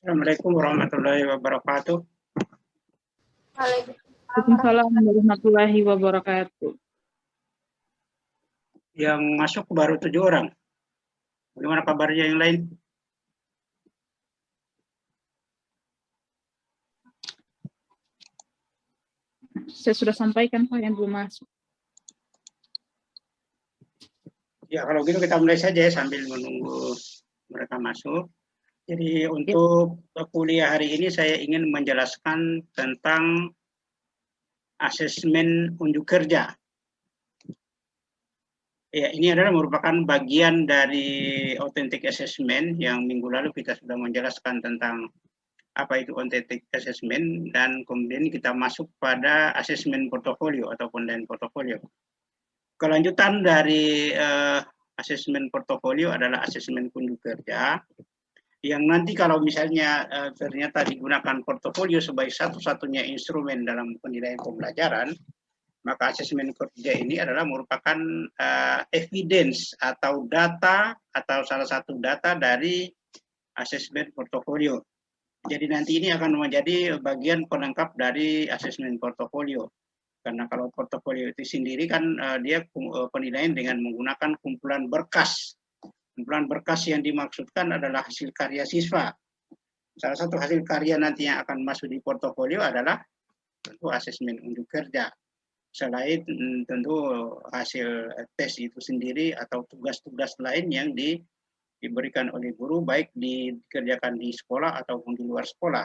Assalamualaikum warahmatullahi wabarakatuh. Waalaikumsalam warahmatullahi wabarakatuh. Yang masuk baru 7 orang. Bagaimana kabarnya yang lain? Saya sudah sampaikan Pak yang belum masuk. Ya kalau gitu kita mulai saja ya, sambil menunggu mereka masuk. Jadi untuk kuliah hari ini saya ingin menjelaskan tentang asesmen unjuk kerja. Ya, ini adalah merupakan bagian dari authentic assessment yang minggu lalu kita sudah menjelaskan tentang apa itu authentic assessment, dan kemudian kita masuk pada asesmen portofolio atau online portofolio. Kelanjutan dari asesmen portofolio adalah asesmen unjuk kerja, yang nanti kalau misalnya ternyata digunakan portofolio sebagai satu-satunya instrumen dalam penilaian pembelajaran, maka asesmen kerja ini adalah merupakan evidence atau data atau salah satu data dari asesmen portofolio. Jadi nanti ini akan menjadi bagian pelengkap dari asesmen portofolio. Karena kalau portofolio itu sendiri kan dia penilaian dengan menggunakan kumpulan berkas. Kumpulan berkas yang dimaksudkan adalah hasil karya siswa. Salah satu hasil karya nanti yang akan masuk di portofolio adalah tentu asesmen unjuk kerja. Selain tentu hasil tes itu sendiri atau tugas-tugas lain yang diberikan oleh guru, baik dikerjakan di sekolah ataupun di luar sekolah.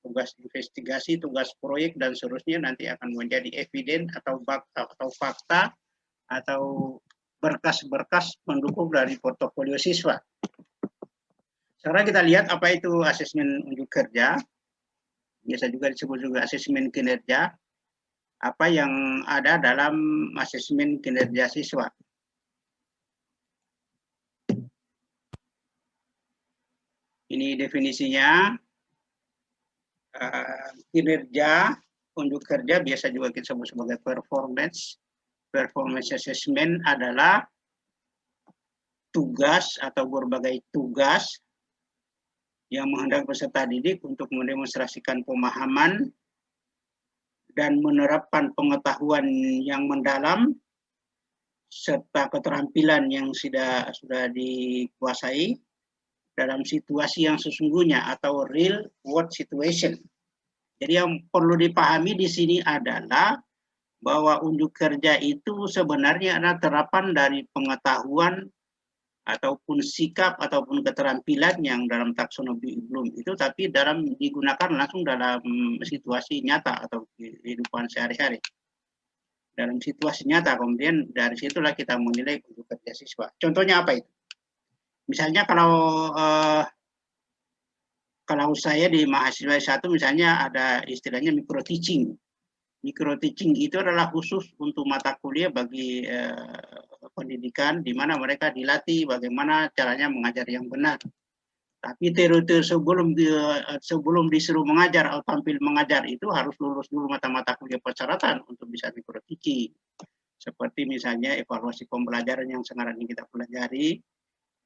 Tugas investigasi, tugas proyek, dan seterusnya nanti akan menjadi eviden atau fakta atau berkas-berkas pendukung dari portofolio siswa. Sekarang kita lihat apa itu asesmen unjuk kerja, biasa juga disebut juga asesmen kinerja. Apa yang ada dalam asesmen kinerja siswa. Ini definisinya. Kinerja unjuk kerja biasa juga kita sebut sebagai performance. Performance assessment adalah tugas atau berbagai tugas yang menghendaki peserta didik untuk mendemonstrasikan pemahaman dan menerapkan pengetahuan yang mendalam serta keterampilan yang sudah dikuasai dalam situasi yang sesungguhnya atau real world situation. Jadi yang perlu dipahami di sini adalah bahwa unjuk kerja itu sebenarnya adalah terapan dari pengetahuan ataupun sikap ataupun keterampilan yang dalam taksonomi Bloom itu, tapi digunakan langsung dalam situasi nyata atau kehidupan sehari-hari. Dalam situasi nyata, kemudian dari situlah kita menilai unjuk kerja siswa. Contohnya apa itu? Misalnya kalau saya di mahasiswa 1 misalnya ada istilahnya micro teaching. Micro teaching itu adalah khusus untuk mata kuliah bagi pendidikan, di mana mereka dilatih bagaimana caranya mengajar yang benar. Tapi teori sebelum disuruh mengajar atau tampil mengajar itu harus lulus dulu mata-mata kuliah persyaratan untuk bisa micro teaching. Seperti misalnya evaluasi pembelajaran yang sekarang ini kita pelajari,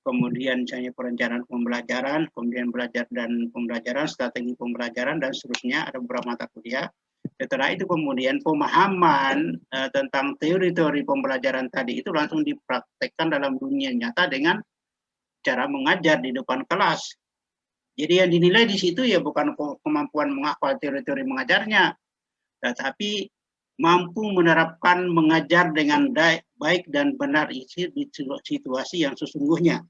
kemudian misalnya perencanaan pembelajaran, kemudian belajar dan pembelajaran, strategi pembelajaran, dan seterusnya, ada beberapa mata kuliah. Setelah itu kemudian pemahaman tentang teori-teori pembelajaran tadi itu langsung dipraktekkan dalam dunia nyata dengan cara mengajar di depan kelas. Jadi yang dinilai di situ ya bukan kemampuan menghafal teori-teori mengajarnya, tetapi mampu menerapkan mengajar dengan baik dan benar di situasi yang sesungguhnya.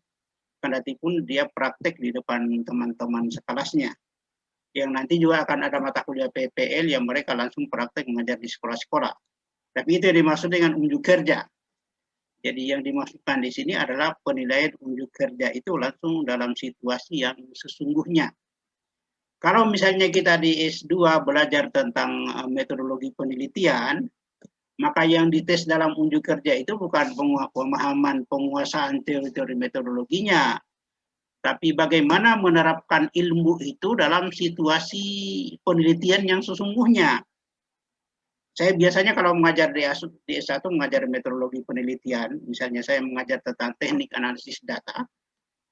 Kendatipun dia praktek di depan teman-teman sekelasnya. Yang nanti juga akan ada mata kuliah PPL yang mereka langsung praktek mengajar di sekolah-sekolah. Tapi itu yang dimaksud dengan unjuk kerja. Jadi yang dimaksudkan di sini adalah penilaian unjuk kerja itu langsung dalam situasi yang sesungguhnya. Kalau misalnya kita di S2 belajar tentang metodologi penelitian, maka yang dites dalam unjuk kerja itu bukan pemahaman penguasaan teori-teori metodologinya, tapi bagaimana menerapkan ilmu itu dalam situasi penelitian yang sesungguhnya. Saya biasanya kalau mengajar di S1 mengajar metodologi penelitian, misalnya saya mengajar tentang teknik analisis data,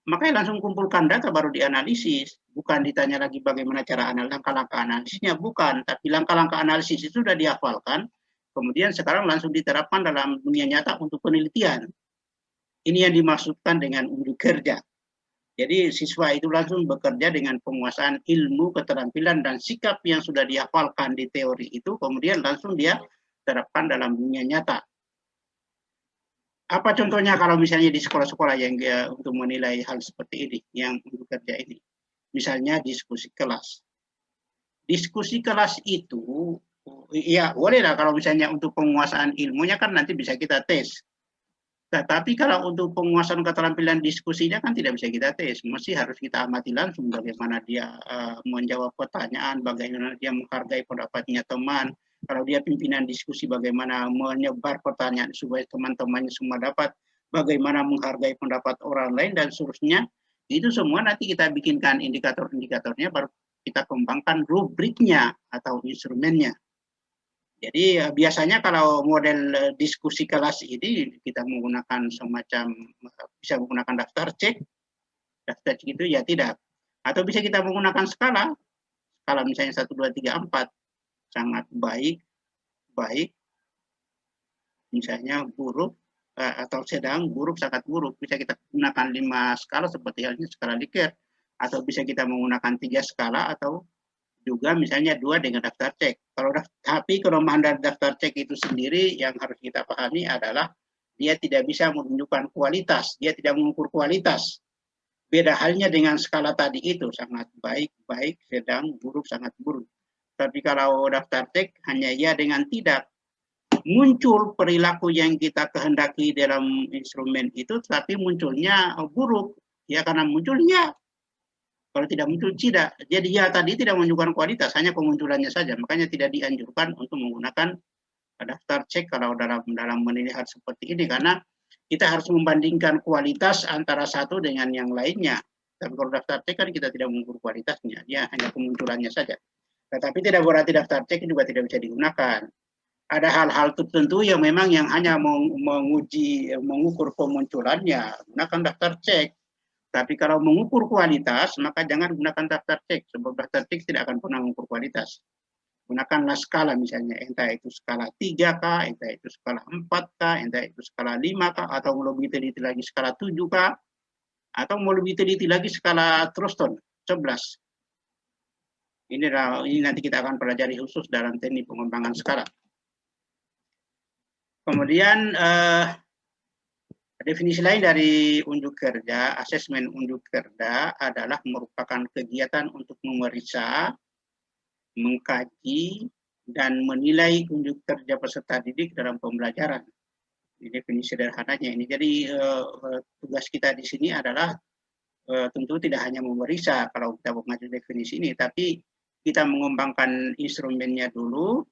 makanya langsung kumpulkan data baru dianalisis, bukan ditanya lagi bagaimana cara langkah-langkah analisisnya, bukan, tapi langkah-langkah analisis itu sudah dihafalkan, kemudian sekarang langsung diterapkan dalam dunia nyata untuk penelitian. Ini yang dimaksudkan dengan unjuk kerja. Jadi siswa itu langsung bekerja dengan penguasaan ilmu, keterampilan, dan sikap yang sudah dihafalkan di teori itu, kemudian langsung dia terapkan dalam dunia nyata. Apa contohnya kalau misalnya di sekolah-sekolah yang untuk menilai hal seperti ini, yang unjuk kerja ini? Misalnya diskusi kelas. Diskusi kelas itu, ya bolehlah kalau misalnya untuk penguasaan ilmunya kan nanti bisa kita tes. Tetapi kalau untuk penguasaan keterampilan diskusinya kan tidak bisa kita tes, mesti harus kita amati langsung bagaimana dia menjawab pertanyaan, bagaimana dia menghargai pendapatnya teman. Kalau dia pimpinan diskusi, bagaimana menyebar pertanyaan supaya teman-temannya semua dapat, bagaimana menghargai pendapat orang lain dan seterusnya. Itu semua nanti kita bikinkan indikator-indikatornya, baru kita kembangkan rubriknya atau instrumennya. Jadi biasanya kalau model diskusi kelas ini kita menggunakan semacam, bisa menggunakan daftar cek itu ya tidak. Atau bisa kita menggunakan skala misalnya 1, 2, 3, 4, sangat baik, misalnya buruk, atau sedang, buruk, sangat buruk. Bisa kita gunakan 5 skala seperti halnya skala Likert, atau bisa kita menggunakan 3 skala, atau juga misalnya 2 dengan daftar cek. Tapi kelemahan dari daftar cek itu sendiri yang harus kita pahami adalah dia tidak bisa menunjukkan kualitas, dia tidak mengukur kualitas. Beda halnya dengan skala tadi itu, sangat baik, sedang, buruk, sangat buruk. Tapi kalau daftar cek hanya ya dengan tidak. Muncul perilaku yang kita kehendaki dalam instrumen itu, tapi munculnya buruk. Ya karena munculnya. Kalau tidak muncul tidak. Jadi ya tadi tidak menunjukkan kualitas, hanya kemunculannya saja. Makanya tidak dianjurkan untuk menggunakan daftar cek kalau dalam menilai hal seperti ini, karena kita harus membandingkan kualitas antara satu dengan yang lainnya. Tapi kalau daftar cek kan kita tidak mengukur kualitasnya, dia hanya kemunculannya saja. Tetapi tidak berarti daftar cek juga tidak bisa digunakan. Ada hal-hal tertentu yang memang yang hanya mengukur kemunculannya, gunakan daftar cek. Tapi kalau mengukur kualitas, maka jangan gunakan daftar cek, sebab daftar cek tidak akan pernah mengukur kualitas. Gunakanlah skala misalnya, entah itu skala 3K, entah itu skala 4K, entah itu skala 5K, atau lebih teliti lagi skala 7K, atau mau lebih teliti lagi skala Truston 11. Ini nanti kita akan pelajari khusus dalam teknik pengembangan skala. Kemudian definisi lain dari unjuk kerja, asesmen unjuk kerja adalah merupakan kegiatan untuk memeriksa, mengkaji, dan menilai unjuk kerja peserta didik dalam pembelajaran. Ini definisi sederhananya ini. Jadi tugas kita di sini adalah tentu tidak hanya memeriksa kalau kita mengacu definisi ini, tapi kita mengembangkan instrumennya dulu.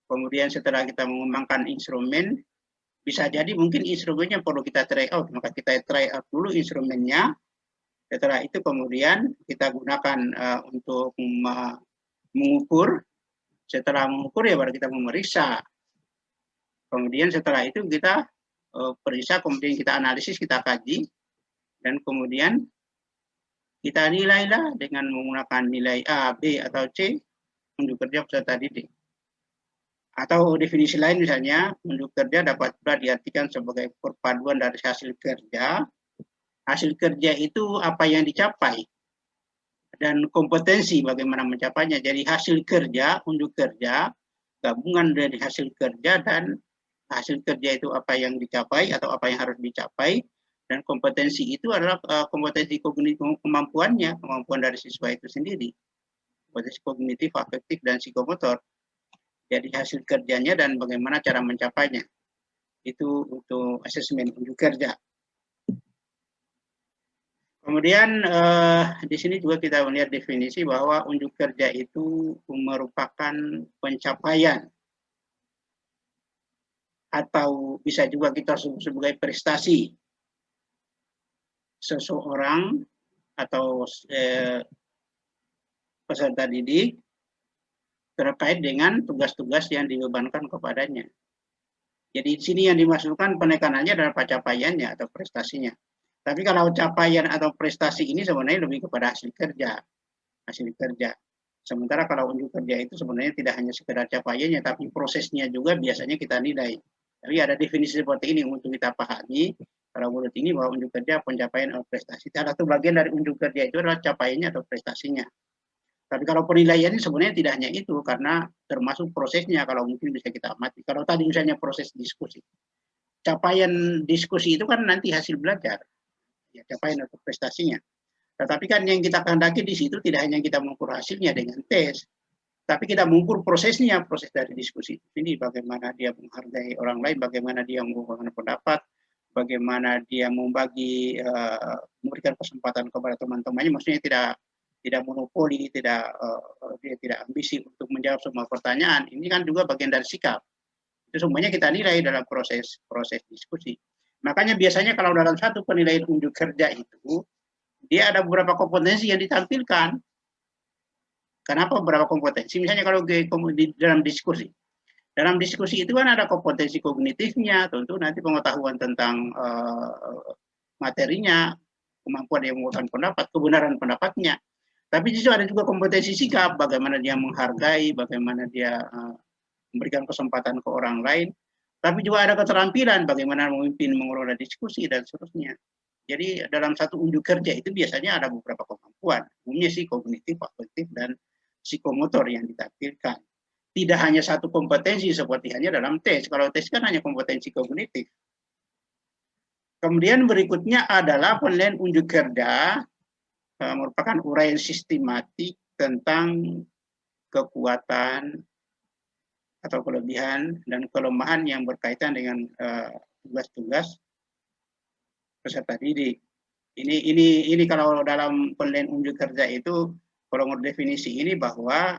Kemudian setelah kita mengembangkan instrumen, bisa jadi mungkin instrumennya perlu kita try out, maka kita try out dulu instrumennya. Setelah itu kemudian kita gunakan untuk mengukur. Setelah mengukur ya baru kita memeriksa. Kemudian setelah itu kita periksa, kemudian kita analisis, kita kaji, dan kemudian kita nilailah dengan menggunakan nilai A, B, atau C unjuk kerja peserta didik. Atau definisi lain misalnya, unjuk kerja dapat pula diartikan sebagai perpaduan dari hasil kerja. Hasil kerja itu apa yang dicapai dan kompetensi bagaimana mencapainya. Jadi hasil kerja, unjuk kerja, gabungan dari hasil kerja dan hasil kerja itu apa yang dicapai atau apa yang harus dicapai, dan kompetensi itu adalah kompetensi kognitif, kemampuan dari siswa itu sendiri. Kompetensi kognitif, afektif, dan psikomotor. Jadi hasil kerjanya dan bagaimana cara mencapainya. Itu untuk asesmen unjuk kerja. Kemudian di sini juga kita melihat definisi bahwa unjuk kerja itu merupakan pencapaian atau bisa juga kita sebut sebagai prestasi seseorang atau peserta didik terkait dengan tugas-tugas yang dibebankan kepadanya. Jadi di sini yang dimaksudkan penekanannya adalah pencapaiannya atau prestasinya. Tapi kalau capaian atau prestasi ini sebenarnya lebih kepada hasil kerja, hasil kerja. Sementara kalau unjuk kerja itu sebenarnya tidak hanya sekedar capaiannya, tapi prosesnya juga biasanya kita nilai. Tapi ada definisi seperti ini untuk kita pahami. Kalau menurut ini bahwa unjuk kerja pencapaian atau prestasi. Salah satu bagian dari unjuk kerja itu adalah capaiannya atau prestasinya. Tapi kalau penilaiannya sebenarnya tidak hanya itu, karena termasuk prosesnya kalau mungkin bisa kita amati. Kalau tadi misalnya proses diskusi, capaian diskusi itu kan nanti hasil belajar, ya, capaian atau prestasinya. Tetapi kan yang kita kehendaki di situ tidak hanya kita mengukur hasilnya dengan tes, tapi kita mengukur prosesnya, proses dari diskusi ini, bagaimana dia menghargai orang lain, bagaimana dia mengungkapkan pendapat, bagaimana dia memberikan kesempatan kepada teman-temannya, maksudnya tidak monopoli, dia tidak ambisi untuk menjawab semua pertanyaan. Ini kan juga bagian dari sikap. Itu semuanya kita nilai dalam proses diskusi. Makanya biasanya kalau dalam satu penilaian unjuk kerja itu, dia ada beberapa kompetensi yang ditampilkan. Kenapa beberapa kompetensi? Misalnya kalau di dalam diskusi. Dalam diskusi itu kan ada kompetensi kognitifnya, tentu nanti pengetahuan tentang materinya, kemampuan dia mengungkapkan pendapat, kebenaran pendapatnya. Tapi justru ada juga kompetensi sikap, bagaimana dia menghargai, bagaimana dia memberikan kesempatan ke orang lain. Tapi juga ada keterampilan, bagaimana memimpin, mengelola diskusi, dan seterusnya. Jadi dalam satu unjuk kerja itu biasanya ada beberapa kemampuan, umumnya sih kognitif, afektif, dan psikomotor yang ditampilkan. Tidak hanya satu kompetensi seperti hanya dalam tes. Kalau tes kan hanya kompetensi kognitif. Kemudian berikutnya adalah penilaian unjuk kerja, merupakan uraian sistematik tentang kekuatan atau kelebihan dan kelemahan yang berkaitan dengan tugas-tugas peserta didik. Ini kalau dalam penilaian unjuk kerja itu, kalau menurut definisi ini bahwa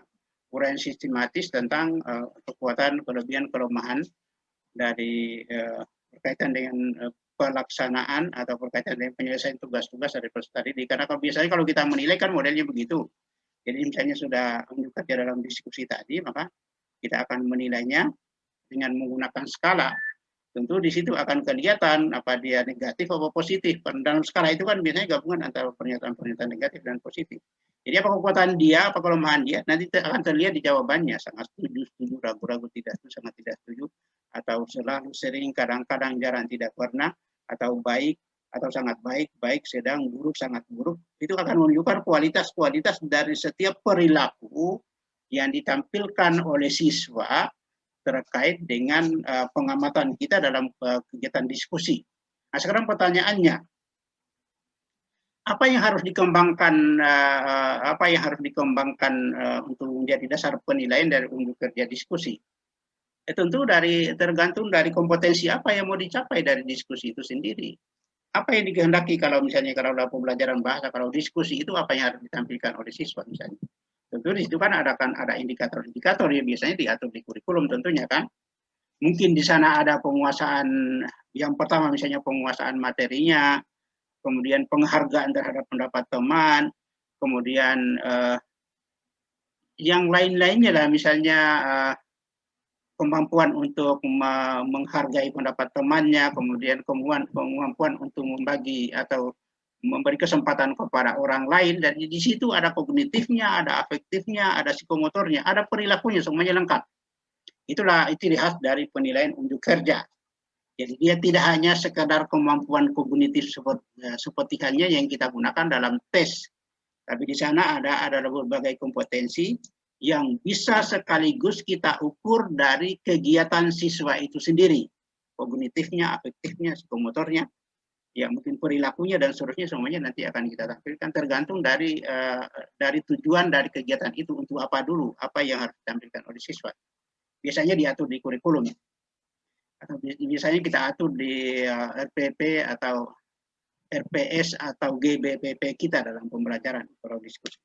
uraian sistematis tentang kekuatan, kelebihan, kelemahan dari berkaitan dengan pelaksanaan atau berkaitan dengan penyelesaian tugas-tugas dari peserta didik. Karena biasanya kalau kita menilai kan modelnya begitu. Jadi misalnya sudah unjuk kerja dalam diskusi tadi, maka kita akan menilainya dengan menggunakan skala. Tentu di situ akan kelihatan apa dia negatif atau positif. Dalam skala itu kan biasanya gabungan antara pernyataan-pernyataan negatif dan positif. Jadi apa kekuatan dia, apa kelemahan dia, nanti akan terlihat di jawabannya. Sangat setuju, ragu-ragu, tidak setuju, sangat tidak setuju, atau selalu, sering, kadang-kadang, jarang, tidak pernah, atau baik, atau sangat baik, baik, sedang, buruk, sangat buruk. Itu akan menunjukkan kualitas-kualitas dari setiap perilaku yang ditampilkan oleh siswa terkait dengan pengamatan kita dalam kegiatan diskusi. Nah, sekarang pertanyaannya, apa yang harus dikembangkan untuk menjadi dasar penilaian dari unjuk kerja diskusi? Tentu tergantung dari kompetensi apa yang mau dicapai dari diskusi itu sendiri. Apa yang dikehendaki kalau misalnya kalau dalam pembelajaran bahasa, kalau diskusi itu apa yang harus ditampilkan oleh siswa misalnya. Tentu di situ kan ada indikator-indikator yang biasanya diatur di kurikulum tentunya kan. Mungkin di sana ada penguasaan yang pertama misalnya penguasaan materinya, kemudian penghargaan terhadap pendapat teman, kemudian yang lain-lainnya lah misalnya kemampuan untuk menghargai pendapat temannya, kemudian kemampuan untuk membagi atau memberi kesempatan kepada orang lain, dan di situ ada kognitifnya, ada afektifnya, ada psikomotornya, ada perilakunya, semuanya lengkap. Itulah ciri khas dari penilaian unjuk kerja. Jadi dia tidak hanya sekedar kemampuan kognitif seperti halnya yang kita gunakan dalam tes, tapi di sana ada berbagai kompetensi yang bisa sekaligus kita ukur dari kegiatan siswa itu sendiri, kognitifnya, afektifnya, psikomotornya, ya mungkin perilakunya dan seterusnya, semuanya nanti akan kita tampilkan tergantung dari tujuan dari kegiatan itu untuk apa dulu, apa yang harus ditampilkan oleh siswa. Biasanya diatur di kurikulum, atau biasanya kita atur di RPP atau RPS atau GBPP kita dalam pembelajaran kalau diskusi.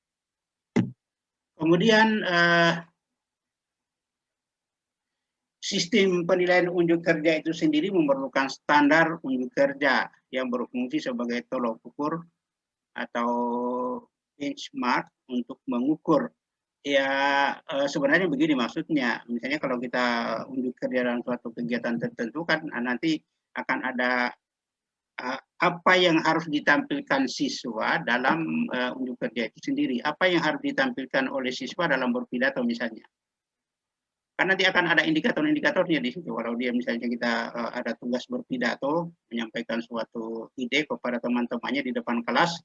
Kemudian sistem penilaian unjuk kerja itu sendiri memerlukan standar unjuk kerja yang berfungsi sebagai tolok ukur atau benchmark untuk mengukur. Ya sebenarnya begini maksudnya, misalnya kalau kita unjuk kerja dalam suatu kegiatan tertentu kan nanti akan ada apa yang harus ditampilkan siswa dalam unjuk kerja itu sendiri, apa yang harus ditampilkan oleh siswa dalam berpidato misalnya. Kan nanti akan ada indikator-indikatornya di situ. Kalau dia misalnya kita ada tugas berpidato, menyampaikan suatu ide kepada teman-temannya di depan kelas,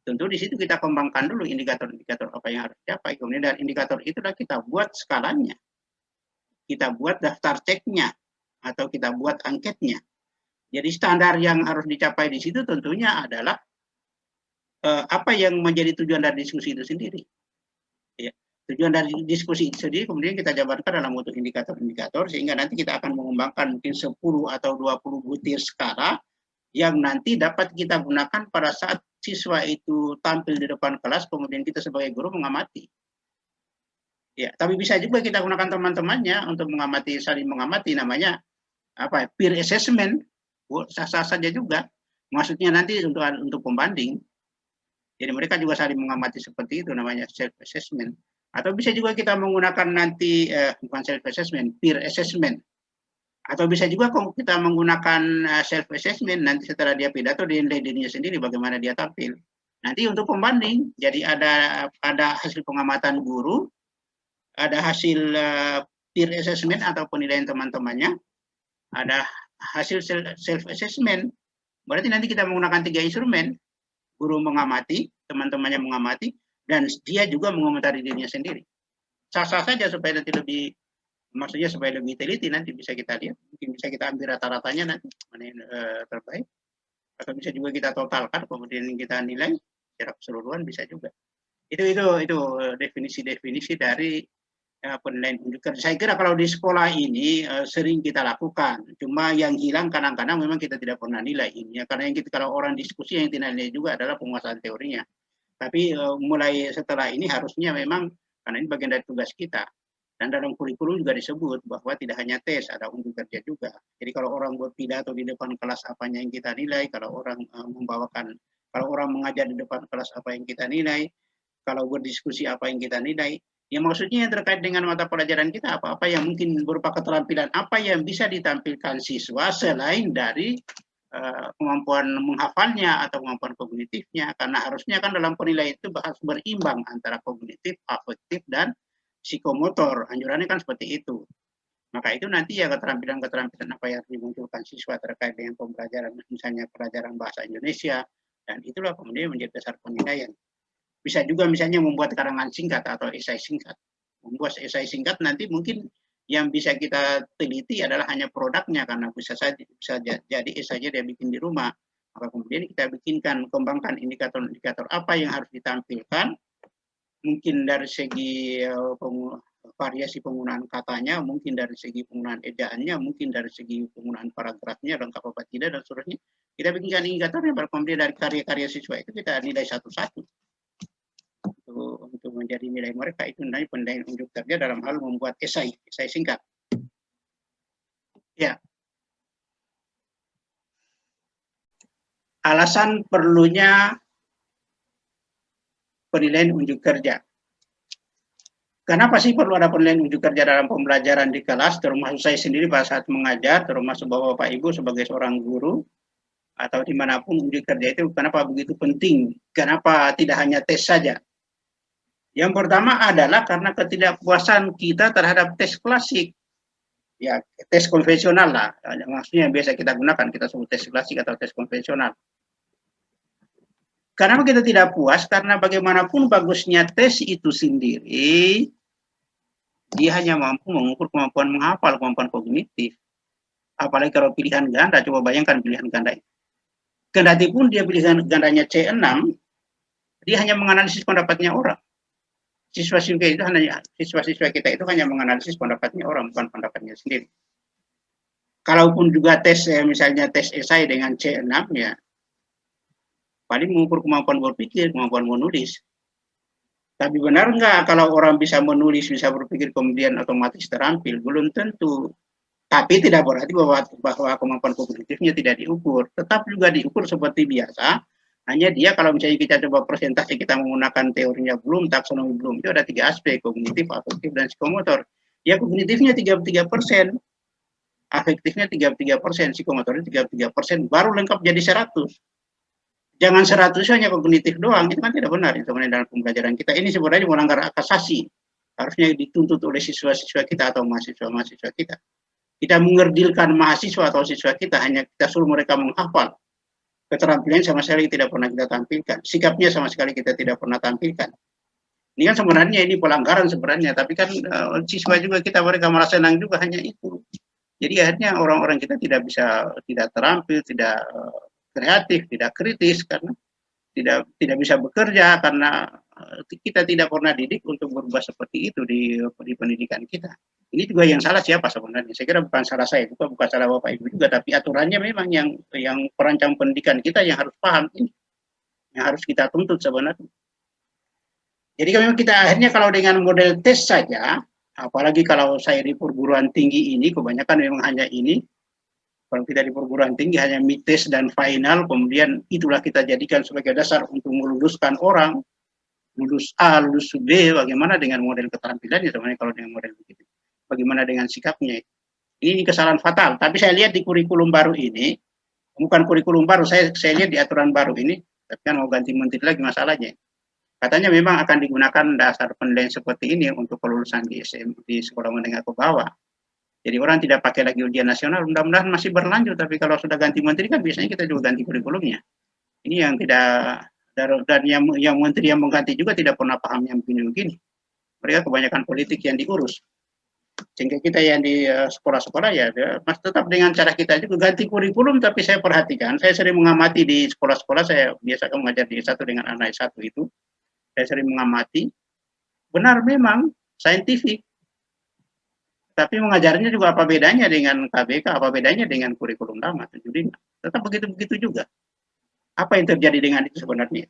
tentu di situ kita kembangkan dulu indikator-indikator apa yang harus dicapai. Kemudian dari indikator itulah kita buat skalanya, kita buat daftar ceknya, atau kita buat angketnya. Jadi standar yang harus dicapai di situ tentunya adalah apa yang menjadi tujuan dari diskusi itu sendiri. Ya. Tujuan dari diskusi itu sendiri kemudian kita jabarkan dalam bentuk indikator-indikator sehingga nanti kita akan mengembangkan mungkin 10 atau 20 butir skala yang nanti dapat kita gunakan pada saat siswa itu tampil di depan kelas, kemudian kita sebagai guru mengamati. Ya, tapi bisa juga kita gunakan teman-temannya untuk mengamati, saling mengamati, namanya apa? Peer assessment. Sah-sah saja juga. Maksudnya nanti untuk pembanding. Jadi mereka juga saling mengamati seperti itu, namanya self assessment. Atau bisa juga kita menggunakan nanti bukan self assessment, peer assessment. Atau bisa juga kita menggunakan self assessment nanti setelah dia pidato dinilai dirinya sendiri bagaimana dia tampil. Nanti untuk pembanding, jadi ada hasil pengamatan guru, ada hasil peer assessment atau penilaian teman-temannya, ada hasil self assessment. Berarti nanti kita menggunakan 3 instrumen, guru mengamati, teman-temannya mengamati, dan dia juga mengomentari dirinya sendiri. Sah-sah saja supaya nanti lebih, maksudnya supaya lebih teliti nanti bisa kita lihat, mungkin bisa kita ambil rata-ratanya nanti mana yang terbaik, atau bisa juga kita totalkan kemudian kita nilai secara keseluruhan bisa juga. Itu definisi-definisi dari penilaian unjuk kerja. Saya kira kalau di sekolah ini sering kita lakukan, cuma yang hilang kadang-kadang memang kita tidak pernah nilai ini, karena yang kita, kalau orang diskusi yang kita nilai juga adalah penguasaan teorinya. Tapi mulai setelah ini harusnya memang, karena ini bagian dari tugas kita, dan dalam kurikulum juga disebut bahwa tidak hanya tes, ada unjuk kerja juga. Jadi kalau orang berpidato di depan kelas apanya yang kita nilai, kalau orang kalau orang mengajar di depan kelas apa yang kita nilai, kalau berdiskusi apa yang kita nilai. Ya maksudnya yang terkait dengan mata pelajaran kita apa yang mungkin berupa keterampilan apa yang bisa ditampilkan siswa selain dari kemampuan menghafalnya atau kemampuan kognitifnya, karena harusnya kan dalam penilaian itu harus berimbang antara kognitif, afektif, dan psikomotor. Anjurannya kan seperti itu. Maka itu nanti ya keterampilan-keterampilan apa yang dimunculkan siswa terkait dengan pembelajaran, misalnya pelajaran bahasa Indonesia, dan itulah kemudian menjadi dasar penilaian. Bisa juga misalnya membuat karangan singkat atau esai singkat. Membuat esai singkat nanti mungkin yang bisa kita teliti adalah hanya produknya, karena bisa jadi esainya dia bikin di rumah. Maka kemudian kita bikinkan, kembangkan indikator-indikator apa yang harus ditampilkan, mungkin dari segi variasi penggunaan katanya, mungkin dari segi penggunaan ejaannya, mungkin dari segi penggunaan paragrafnya, lengkap apa tidak, dan seterusnya. Kita bikinkan indikatornya, baru kemudian dari karya-karya siswa itu kita nilai satu-satu. Untuk menjadi nilai mereka itu nanti penilaian unjuk kerja dalam hal membuat esai singkat. Ya. Alasan perlunya penilaian unjuk kerja. Kenapa sih perlu ada penilaian unjuk kerja dalam pembelajaran di kelas, termasuk saya sendiri pada saat mengajar, termasuk Bapak Ibu sebagai seorang guru, atau dimanapun unjuk kerja itu kenapa begitu penting? Kenapa tidak hanya tes saja? Yang pertama adalah karena ketidakpuasan kita terhadap tes klasik. Ya, tes konvensional lah. Maksudnya biasa kita gunakan, kita sebut tes klasik atau tes konvensional. Kenapa kita tidak puas? Karena bagaimanapun bagusnya tes itu sendiri, dia hanya mampu mengukur kemampuan menghafal, kemampuan kognitif. Apalagi kalau pilihan ganda, coba bayangkan pilihan ganda. Kendati pun dia pilihan gandanya C6, dia hanya menganalisis pendapatnya orang. Siswa-siswa kita itu hanya menganalisis pendapatnya orang, bukan pendapatnya sendiri. Kalaupun juga tes misalnya tes esai dengan C6 ya, paling mengukur kemampuan berpikir, kemampuan menulis. Tapi benar nggak kalau orang bisa menulis, bisa berpikir kemudian otomatis terampil? Belum tentu. Tapi tidak berarti bahwa kemampuan kognitifnya tidak diukur. Tetap juga diukur seperti biasa. Hanya dia kalau misalnya kita coba presentasi, kita menggunakan teorinya Bloom, taksonomi Bloom, itu ada 3 aspek, kognitif, afektif, dan psikomotor. Ya kognitifnya 33%. afektifnya 33%, psikomotornya 33%, baru lengkap jadi 100. Jangan 100 hanya kognitif doang, itu kan tidak benar itu sebenarnya dalam pembelajaran kita. Ini sebenarnya melanggar hak asasi. Harusnya dituntut oleh siswa-siswa kita atau mahasiswa-mahasiswa kita. Kita mengerdilkan mahasiswa atau siswa kita, hanya kita suruh mereka menghafal. Keterampilan sama sekali tidak pernah kita tampilkan. Sikapnya sama sekali kita tidak pernah tampilkan. Ini kan sebenarnya ini pelanggaran sebenarnya, tapi kan siswa juga kita, mereka merasa senang juga hanya itu. Jadi akhirnya orang-orang kita tidak terampil, tidak kreatif, tidak kritis, karena tidak bisa bekerja, karena kita tidak pernah didik untuk berubah seperti itu di pendidikan kita. Ini juga yang salah siapa sebenarnya? Saya kira bukan salah saya, bukan salah Bapak Ibu juga, tapi aturannya memang yang perancang pendidikan kita yang harus paham ini, yang harus kita tuntut sebenarnya. Jadi memang kita akhirnya kalau dengan model tes saja, apalagi kalau saya di perguruan tinggi ini, kebanyakan memang hanya ini. Kalau kita di perguruan tinggi hanya mid test dan final, kemudian itulah kita jadikan sebagai dasar untuk meluluskan orang, lulus A, lulus B, bagaimana dengan model keterampilannya sebenarnya kalau dengan model begitu. Bagaimana dengan sikapnya. Ini kesalahan fatal, tapi saya lihat di kurikulum baru ini, bukan kurikulum baru, saya lihat di aturan baru ini, tapi kan mau ganti menteri lagi masalahnya. Katanya memang akan digunakan dasar penilaian seperti ini untuk kelulusan di sekolah menengah ke bawah. Jadi orang tidak pakai lagi ujian nasional, mudah-mudahan masih berlanjut, tapi kalau sudah ganti menteri kan biasanya kita juga ganti kurikulumnya. Ini yang tidak, dan yang menteri yang mengganti juga tidak pernah paham yang begini-begini. Mereka kebanyakan politik yang diurus. Sehingga kita yang di sekolah-sekolah ya tetap dengan cara kita juga ganti kurikulum, tapi saya perhatikan, saya sering mengamati di sekolah-sekolah, saya biasa mengajar di S1 dengan anak S1 itu, saya sering mengamati, benar memang saintifik, tapi mengajarnya juga apa bedanya dengan KBK, apa bedanya dengan kurikulum lama, tetap begitu-begitu juga. Apa yang terjadi dengan itu sebenarnya?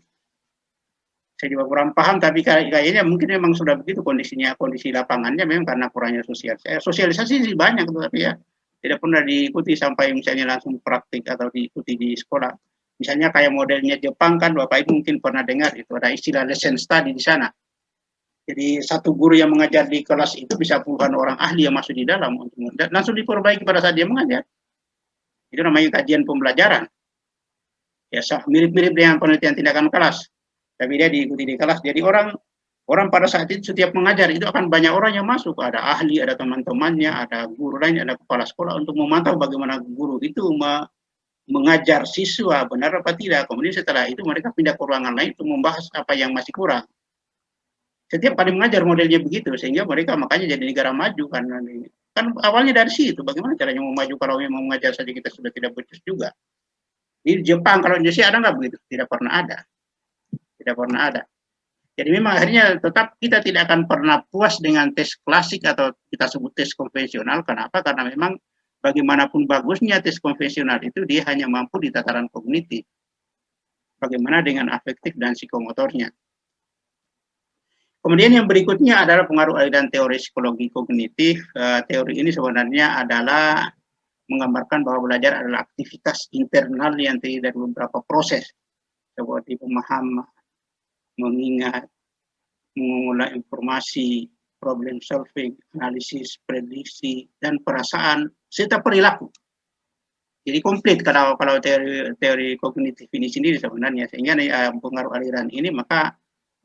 Saya juga kurang paham, tapi kayaknya mungkin memang sudah begitu kondisinya, kondisi lapangannya memang karena kurangnya sosialisasi sih banyak, tapi ya tidak pernah diikuti sampai misalnya langsung praktik atau diikuti di sekolah. Misalnya kayak modelnya Jepang kan, Bapak Ibu mungkin pernah dengar, itu ada istilah lesson study di sana. Jadi satu guru yang mengajar di kelas itu bisa puluhan orang ahli yang masuk di dalam untuk langsung diperbaiki pada saat dia mengajar. Itu namanya kajian pembelajaran. Ya mirip-mirip dengan penelitian tindakan kelas, tapi dia diikuti di kelas. Jadi orang pada saat itu setiap mengajar itu akan banyak orang yang masuk, ada ahli, ada teman-temannya, ada guru lain, ada kepala sekolah untuk memantau bagaimana guru itu mengajar siswa benar apa tidak. Kemudian setelah itu mereka pindah ke ruangan lain untuk membahas apa yang masih kurang. Setiap kali mengajar modelnya begitu, sehingga mereka makanya jadi negara maju, karena kan awalnya dari situ. Bagaimana caranya mau maju kalau memang mengajar saja kita sudah tidak becus juga. Di Jepang, kalau Indonesia ada nggak begitu? Tidak pernah ada. Tidak pernah ada. Jadi memang akhirnya tetap kita tidak akan pernah puas dengan tes klasik atau kita sebut tes konvensional. Kenapa? Karena memang bagaimanapun bagusnya tes konvensional itu, dia hanya mampu di tataran kognitif. Bagaimana dengan afektif dan psikomotornya. Kemudian yang berikutnya adalah pengaruh aliran teori psikologi kognitif. Teori ini sebenarnya adalah menggambarkan bahwa belajar adalah aktivitas internal yang terdiri dari beberapa proses, seperti pemahaman, mengingat, mengolah informasi, problem solving, analisis, prediksi, dan perasaan, serta perilaku. Jadi komplit kalau teori kognitif ini sendiri sebenarnya, sehingga pengaruh aliran ini maka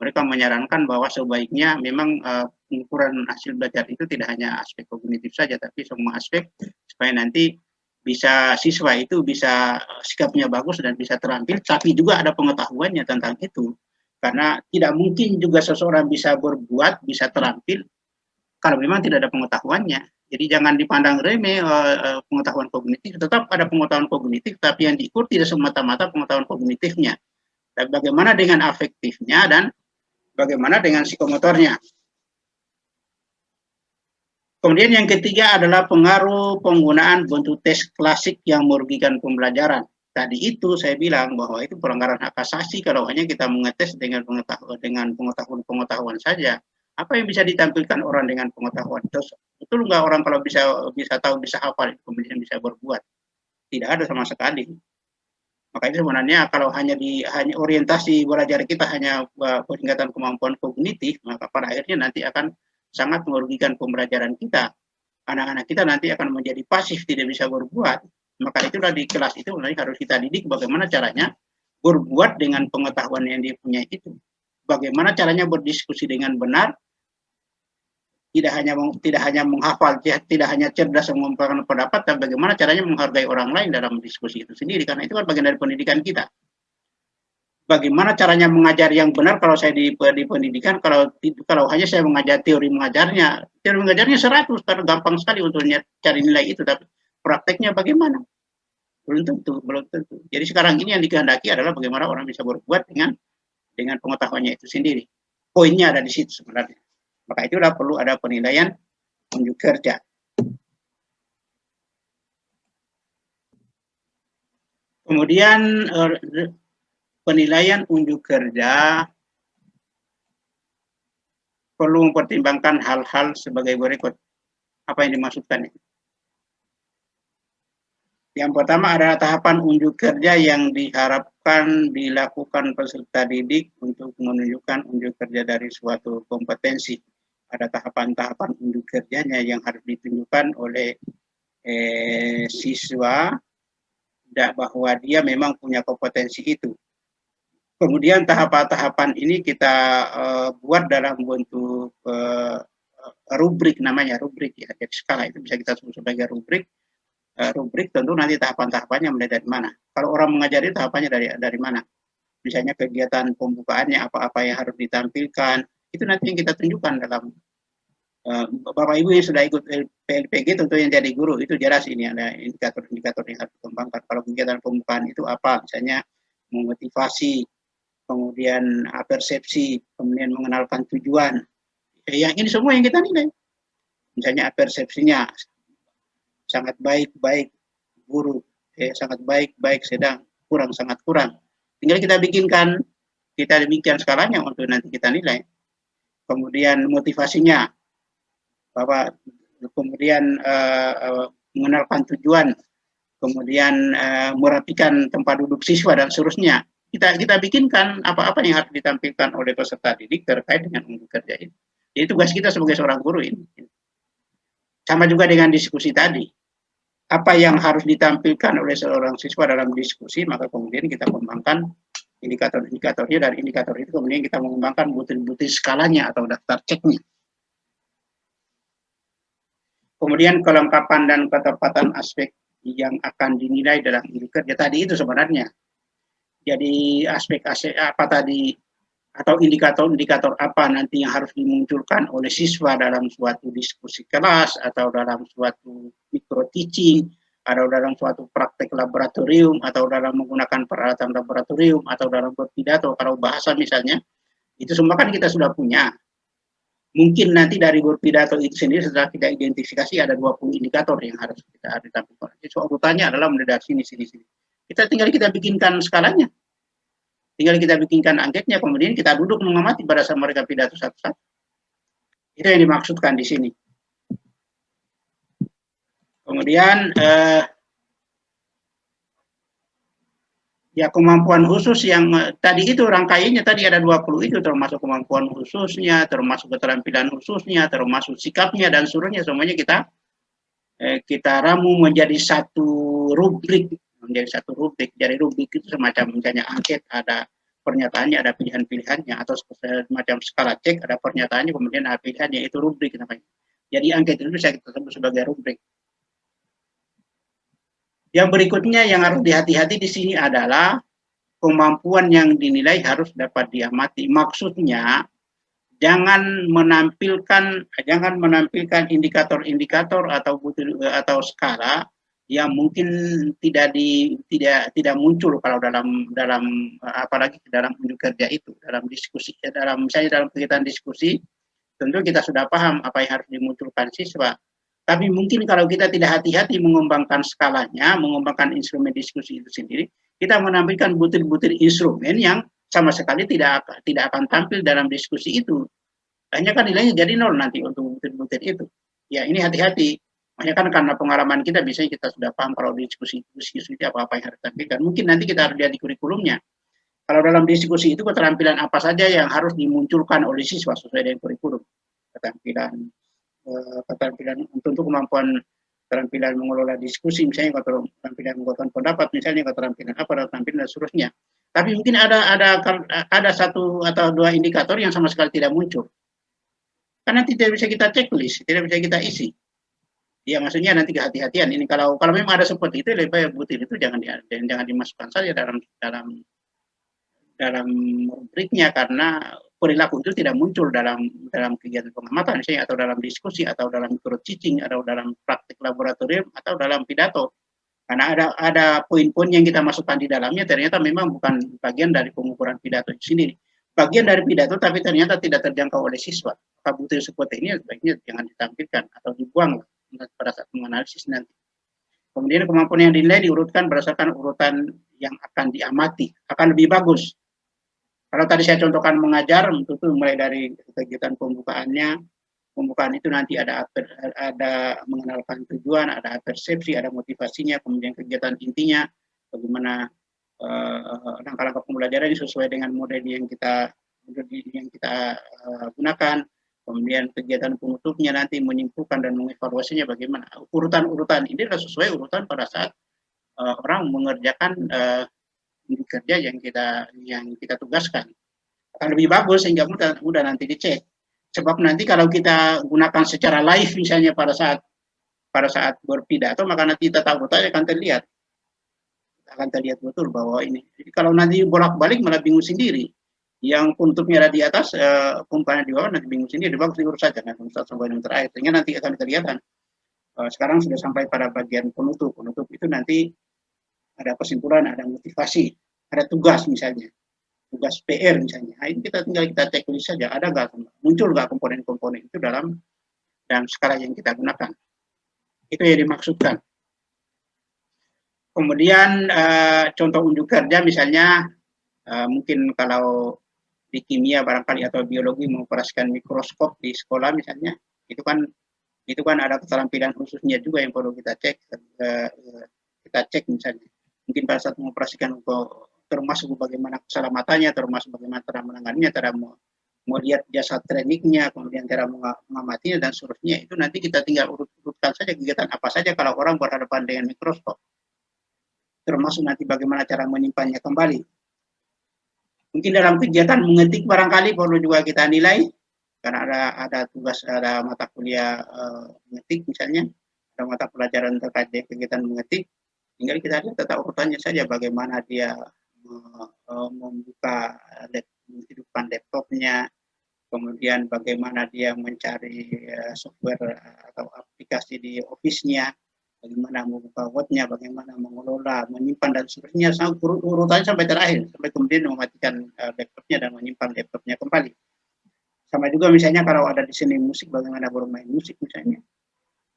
mereka menyarankan bahwa sebaiknya memang pengukuran hasil belajar itu tidak hanya aspek kognitif saja, tapi semua aspek, supaya nanti bisa siswa itu bisa sikapnya bagus dan bisa terampil, tapi juga ada pengetahuannya tentang itu. Karena tidak mungkin juga seseorang bisa berbuat, bisa terampil, kalau memang tidak ada pengetahuannya. Jadi jangan dipandang remeh pengetahuan kognitif, tetap ada pengetahuan kognitif, tapi yang diukur tidak semata-mata pengetahuan kognitifnya. Dan bagaimana dengan afektifnya dan bagaimana dengan psikomotornya. Kemudian yang ketiga adalah pengaruh penggunaan bentuk tes klasik yang merugikan pembelajaran. Tadi itu saya bilang bahwa itu pelanggaran hak asasi kalau hanya kita mengetes dengan pengetahuan saja. Apa yang bisa ditampilkan orang dengan pengetahuan? Terus betul nggak orang kalau bisa tahu, bisa hafal, kemudian bisa berbuat? Tidak ada sama sekali. Makanya sebenarnya kalau hanya orientasi belajar kita hanya peningkatan kemampuan kognitif, maka pada akhirnya nanti akan sangat merugikan pembelajaran kita. anak-anak kita nanti akan menjadi pasif, tidak bisa berbuat. Maka itulah di kelas itu nanti harus kita didik bagaimana caranya berbuat dengan pengetahuan yang dia punya itu. Bagaimana caranya berdiskusi dengan benar, tidak hanya menghafal, tidak hanya cerdas mengumpulkan pendapat, tapi bagaimana caranya menghargai orang lain dalam diskusi itu sendiri, karena itu kan bagian dari pendidikan kita. Bagaimana caranya mengajar yang benar kalau saya di pendidikan, kalau hanya saya mengajar teori mengajarnya 100, karena gampang sekali untuk cari nilai itu, tapi prakteknya bagaimana? Belum tentu. Jadi sekarang ini yang dikehendaki adalah bagaimana orang bisa berbuat dengan pengetahuannya itu sendiri. Poinnya ada di situ sebenarnya. Maka itulah perlu ada penilaian unjuk kerja. Kemudian penilaian unjuk kerja perlu mempertimbangkan hal-hal sebagai berikut. Apa yang dimaksudkan? Yang pertama adalah tahapan unjuk kerja yang diharapkan dilakukan peserta didik untuk menunjukkan unjuk kerja dari suatu kompetensi. Ada tahapan-tahapan unjuk kerjanya yang harus ditunjukkan oleh siswa bahwa dia memang punya kompetensi itu. Kemudian tahapan-tahapan ini kita buat dalam bentuk rubrik, namanya rubrik ya. Jadi skala itu bisa kita sebut sebagai rubrik. Rubrik tentu nanti tahapan-tahapannya mulai dari mana. Kalau orang mengajari tahapannya dari mana. Misalnya kegiatan pembukaannya apa-apa yang harus ditampilkan. Itu nanti yang kita tunjukkan dalam Bapak Ibu yang sudah ikut PLPG tentu yang jadi guru itu jelas ini ada indikator-indikator yang harus dikembangkan. Kalau kegiatan pembukaan itu apa, misalnya memotivasi, kemudian persepsi, kemudian mengenalkan tujuan. Yang ini semua yang kita nilai. Misalnya persepsinya sangat baik, buruk, sangat baik, sedang, kurang, sangat kurang. Tinggal kita bikinkan skalanya untuk nanti kita nilai. Kemudian motivasinya, bahwa kemudian mengenalkan tujuan, kemudian merapikan tempat duduk siswa dan seterusnya. Kita bikinkan apa-apa yang harus ditampilkan oleh peserta didik terkait dengan unjuk kerja ini. Jadi tugas kita sebagai seorang guru ini. Sama juga dengan diskusi tadi. Apa yang harus ditampilkan oleh seorang siswa dalam diskusi, maka kemudian kita kembangkan indikator-indikatornya, dan indikator itu kemudian kita mengembangkan butir-butir skalanya atau daftar ceknya. Kemudian kelengkapan dan ketepatan aspek yang akan dinilai dalam unjuk kerja tadi itu sebenarnya. Jadi aspek-aspek apa tadi atau indikator-indikator apa nanti yang harus dimunculkan oleh siswa dalam suatu diskusi kelas atau dalam suatu micro teaching atau dalam suatu praktek laboratorium atau dalam menggunakan peralatan laboratorium atau dalam berpidato kalau bahasa misalnya, itu semua kan kita sudah punya. Mungkin nanti dari berpidato itu sendiri setelah kita identifikasi ada 20 indikator yang harus kita tampilkan. Jadi soal urutannya adalah mulai dari sini. Kita bikinkan skalanya. Tinggal kita bikinkan angketnya, kemudian kita duduk mengamati pada saat mereka pidato satu-satu. Itu yang dimaksudkan di sini. Kemudian ya kemampuan khusus yang tadi itu rangkaiannya tadi ada 20 itu, termasuk kemampuan khususnya, termasuk keterampilan khususnya, termasuk sikapnya dan seluruhnya, semuanya kita ramu menjadi satu rubrik. Jadi rubrik itu semacam misalnya angket, ada pernyataannya, ada pilihan-pilihannya, atau semacam skala cek, ada pernyataannya, kemudian ada pilihannya, itu rubrik namanya. Jadi angket itu bisa kita sebut sebagai rubrik. Yang berikutnya yang harus dihati-hati di sini adalah kemampuan yang dinilai harus dapat diamati. Maksudnya jangan menampilkan indikator-indikator atau skala yang mungkin tidak muncul kalau dalam apalagi dalam unjuk kerja itu, dalam diskusi, misalnya dalam kegiatan diskusi, tentu kita sudah paham apa yang harus dimunculkan siswa. Tapi mungkin kalau kita tidak hati-hati mengembangkan skalanya, mengembangkan instrumen diskusi itu sendiri, kita menampilkan butir-butir instrumen yang sama sekali tidak akan tampil dalam diskusi itu. Hanya kan nilainya jadi 0 nanti untuk butir-butir itu. Ya ini hati-hati. Makanya kan karena pengalaman kita biasanya kita sudah paham kalau diskusi apa-apa yang harus ditampilkan. Mungkin nanti kita harus lihat di kurikulumnya. Kalau dalam diskusi itu keterampilan apa saja yang harus dimunculkan oleh siswa sesuai dengan kurikulum. Keterampilan keterampilan untuk kemampuan keterampilan mengelola diskusi, misalnya keterampilan mengungkapkan pendapat, misalnya keterampilan apa, keterampilan dan seterusnya. Tapi mungkin ada satu atau dua indikator yang sama sekali tidak muncul. Karena tidak bisa kita checklist, tidak bisa kita isi. Ya maksudnya nanti kehati-hatian ini kalau memang ada seperti itu lebih baik butir itu jangan dimasukkan saja dalam rubriknya, karena perilaku itu tidak muncul dalam kegiatan pengamatan misalnya, atau dalam diskusi, atau dalam micro teaching, atau dalam praktik laboratorium, atau dalam pidato. Karena ada poin-poin yang kita masukkan di dalamnya ternyata memang bukan bagian dari pengukuran pidato itu sendiri. Bagian dari pidato tapi ternyata tidak terjangkau oleh siswa. Maka butir seperti ini sebaiknya jangan ditampilkan atau dibuang pada saat menganalisis nanti. Kemudian kemampuan yang dinilai diurutkan berdasarkan urutan yang akan diamati, akan lebih bagus. Kalau tadi saya contohkan mengajar, itu mulai dari kegiatan pembukaan itu nanti ada mengenalkan tujuan, ada persepsi, ada motivasinya, kemudian kegiatan intinya, bagaimana langkah-langkah pembelajaran ini sesuai dengan model yang kita gunakan, kemudian kegiatan penutupnya nanti menyimpulkan dan mengevaluasinya bagaimana. Urutan-urutan ini adalah sesuai urutan pada saat orang mengerjakan kerja yang kita tugaskan. Akan lebih bagus sehingga mudah nanti dicek. Sebab nanti kalau kita gunakan secara live misalnya pada saat berpidato, maka nanti tata urutnya akan terlihat betul bahwa ini. Jadi kalau nanti bolak-balik malah bingung sendiri. Yang puntuknya ada di atas, pumpanya di bawah, nanti bingung sendiri. Bagus diurut saja, nanti sampai yang terakhir. Sehingga nanti akan kelihatan. Sekarang sudah sampai pada bagian penutup. Penutup itu nanti ada kesimpulan, ada motivasi, ada tugas misalnya, tugas PR misalnya. Nah, ini kita checklist saja, ada nggak, muncul nggak komponen-komponen itu dalam skala yang kita gunakan. Itu yang dimaksudkan. Kemudian contoh unjuk kerja misalnya, mungkin kalau di kimia barangkali atau biologi mengoperasikan mikroskop di sekolah misalnya, itu kan ada keterampilan khususnya juga yang perlu kita cek misalnya. Mungkin pada saat mengoperasikan termasuk bagaimana keselamatannya, termasuk bagaimana cara menanganinya, cara melihat jasa tekniknya, kemudian cara mengamatinya dan seterusnya. Itu nanti kita tinggal urutkan saja kegiatan apa saja kalau orang berhadapan dengan mikroskop. Termasuk nanti bagaimana cara menyimpannya kembali. Mungkin dalam kegiatan mengetik barangkali perlu juga kita nilai, karena ada tugas, ada mata kuliah mengetik misalnya, ada mata pelajaran terkait dengan kegiatan mengetik. Tinggal kita lihat tata urutannya saja, bagaimana dia membuka menghidupkan laptopnya, kemudian bagaimana dia mencari software atau aplikasi di office-nya, bagaimana membuka web-nya, bagaimana mengelola, menyimpan dan seterusnya, urutannya sampai terakhir, sampai kemudian mematikan laptopnya dan menyimpan laptopnya kembali. Sama juga misalnya kalau ada di seni musik, bagaimana bermain musik misalnya,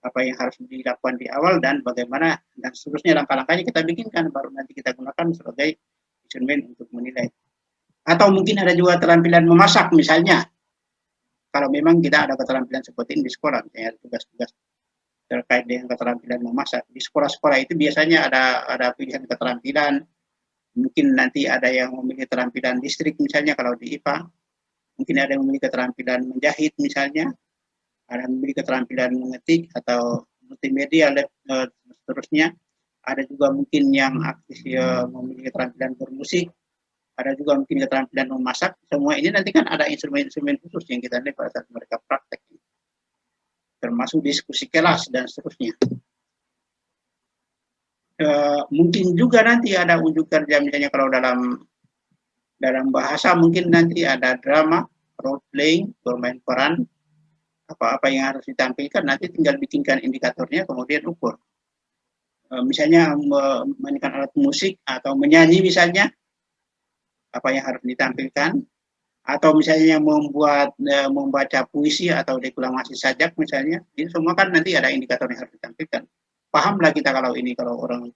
apa yang harus dilakukan di awal dan bagaimana dan seterusnya, langkah-langkahnya kita bikinkan, baru nanti kita gunakan sebagai instrumen untuk menilai. Atau mungkin ada juga keterampilan memasak misalnya, kalau memang kita ada keterampilan seperti ini di sekolah, misalnya tugas-tugas terkait dengan keterampilan memasak. Di sekolah-sekolah itu biasanya ada pilihan keterampilan, mungkin nanti ada yang memiliki keterampilan listrik misalnya kalau di IPA, mungkin ada yang memiliki keterampilan menjahit misalnya, ada yang memiliki keterampilan mengetik atau multimedia, seterusnya. Ada juga mungkin yang aktif memiliki keterampilan bermusik, ada juga mungkin keterampilan memasak. Semua ini nanti kan ada instrumen-instrumen khusus yang kita lihat pada saat mereka praktek, termasuk diskusi kelas dan seterusnya. Mungkin juga nanti ada unjuk kerja misalnya kalau dalam bahasa, mungkin nanti ada drama, role playing, bermain peran, apa-apa yang harus ditampilkan, nanti tinggal bikinkan indikatornya, kemudian ukur. Misalnya memainkan alat musik atau menyanyi misalnya, apa yang harus ditampilkan, atau misalnya membaca puisi atau deklamasi sajak misalnya, ini semua kan nanti ada indikator yang harus ditampilkan. Pahamlah kita kalau orang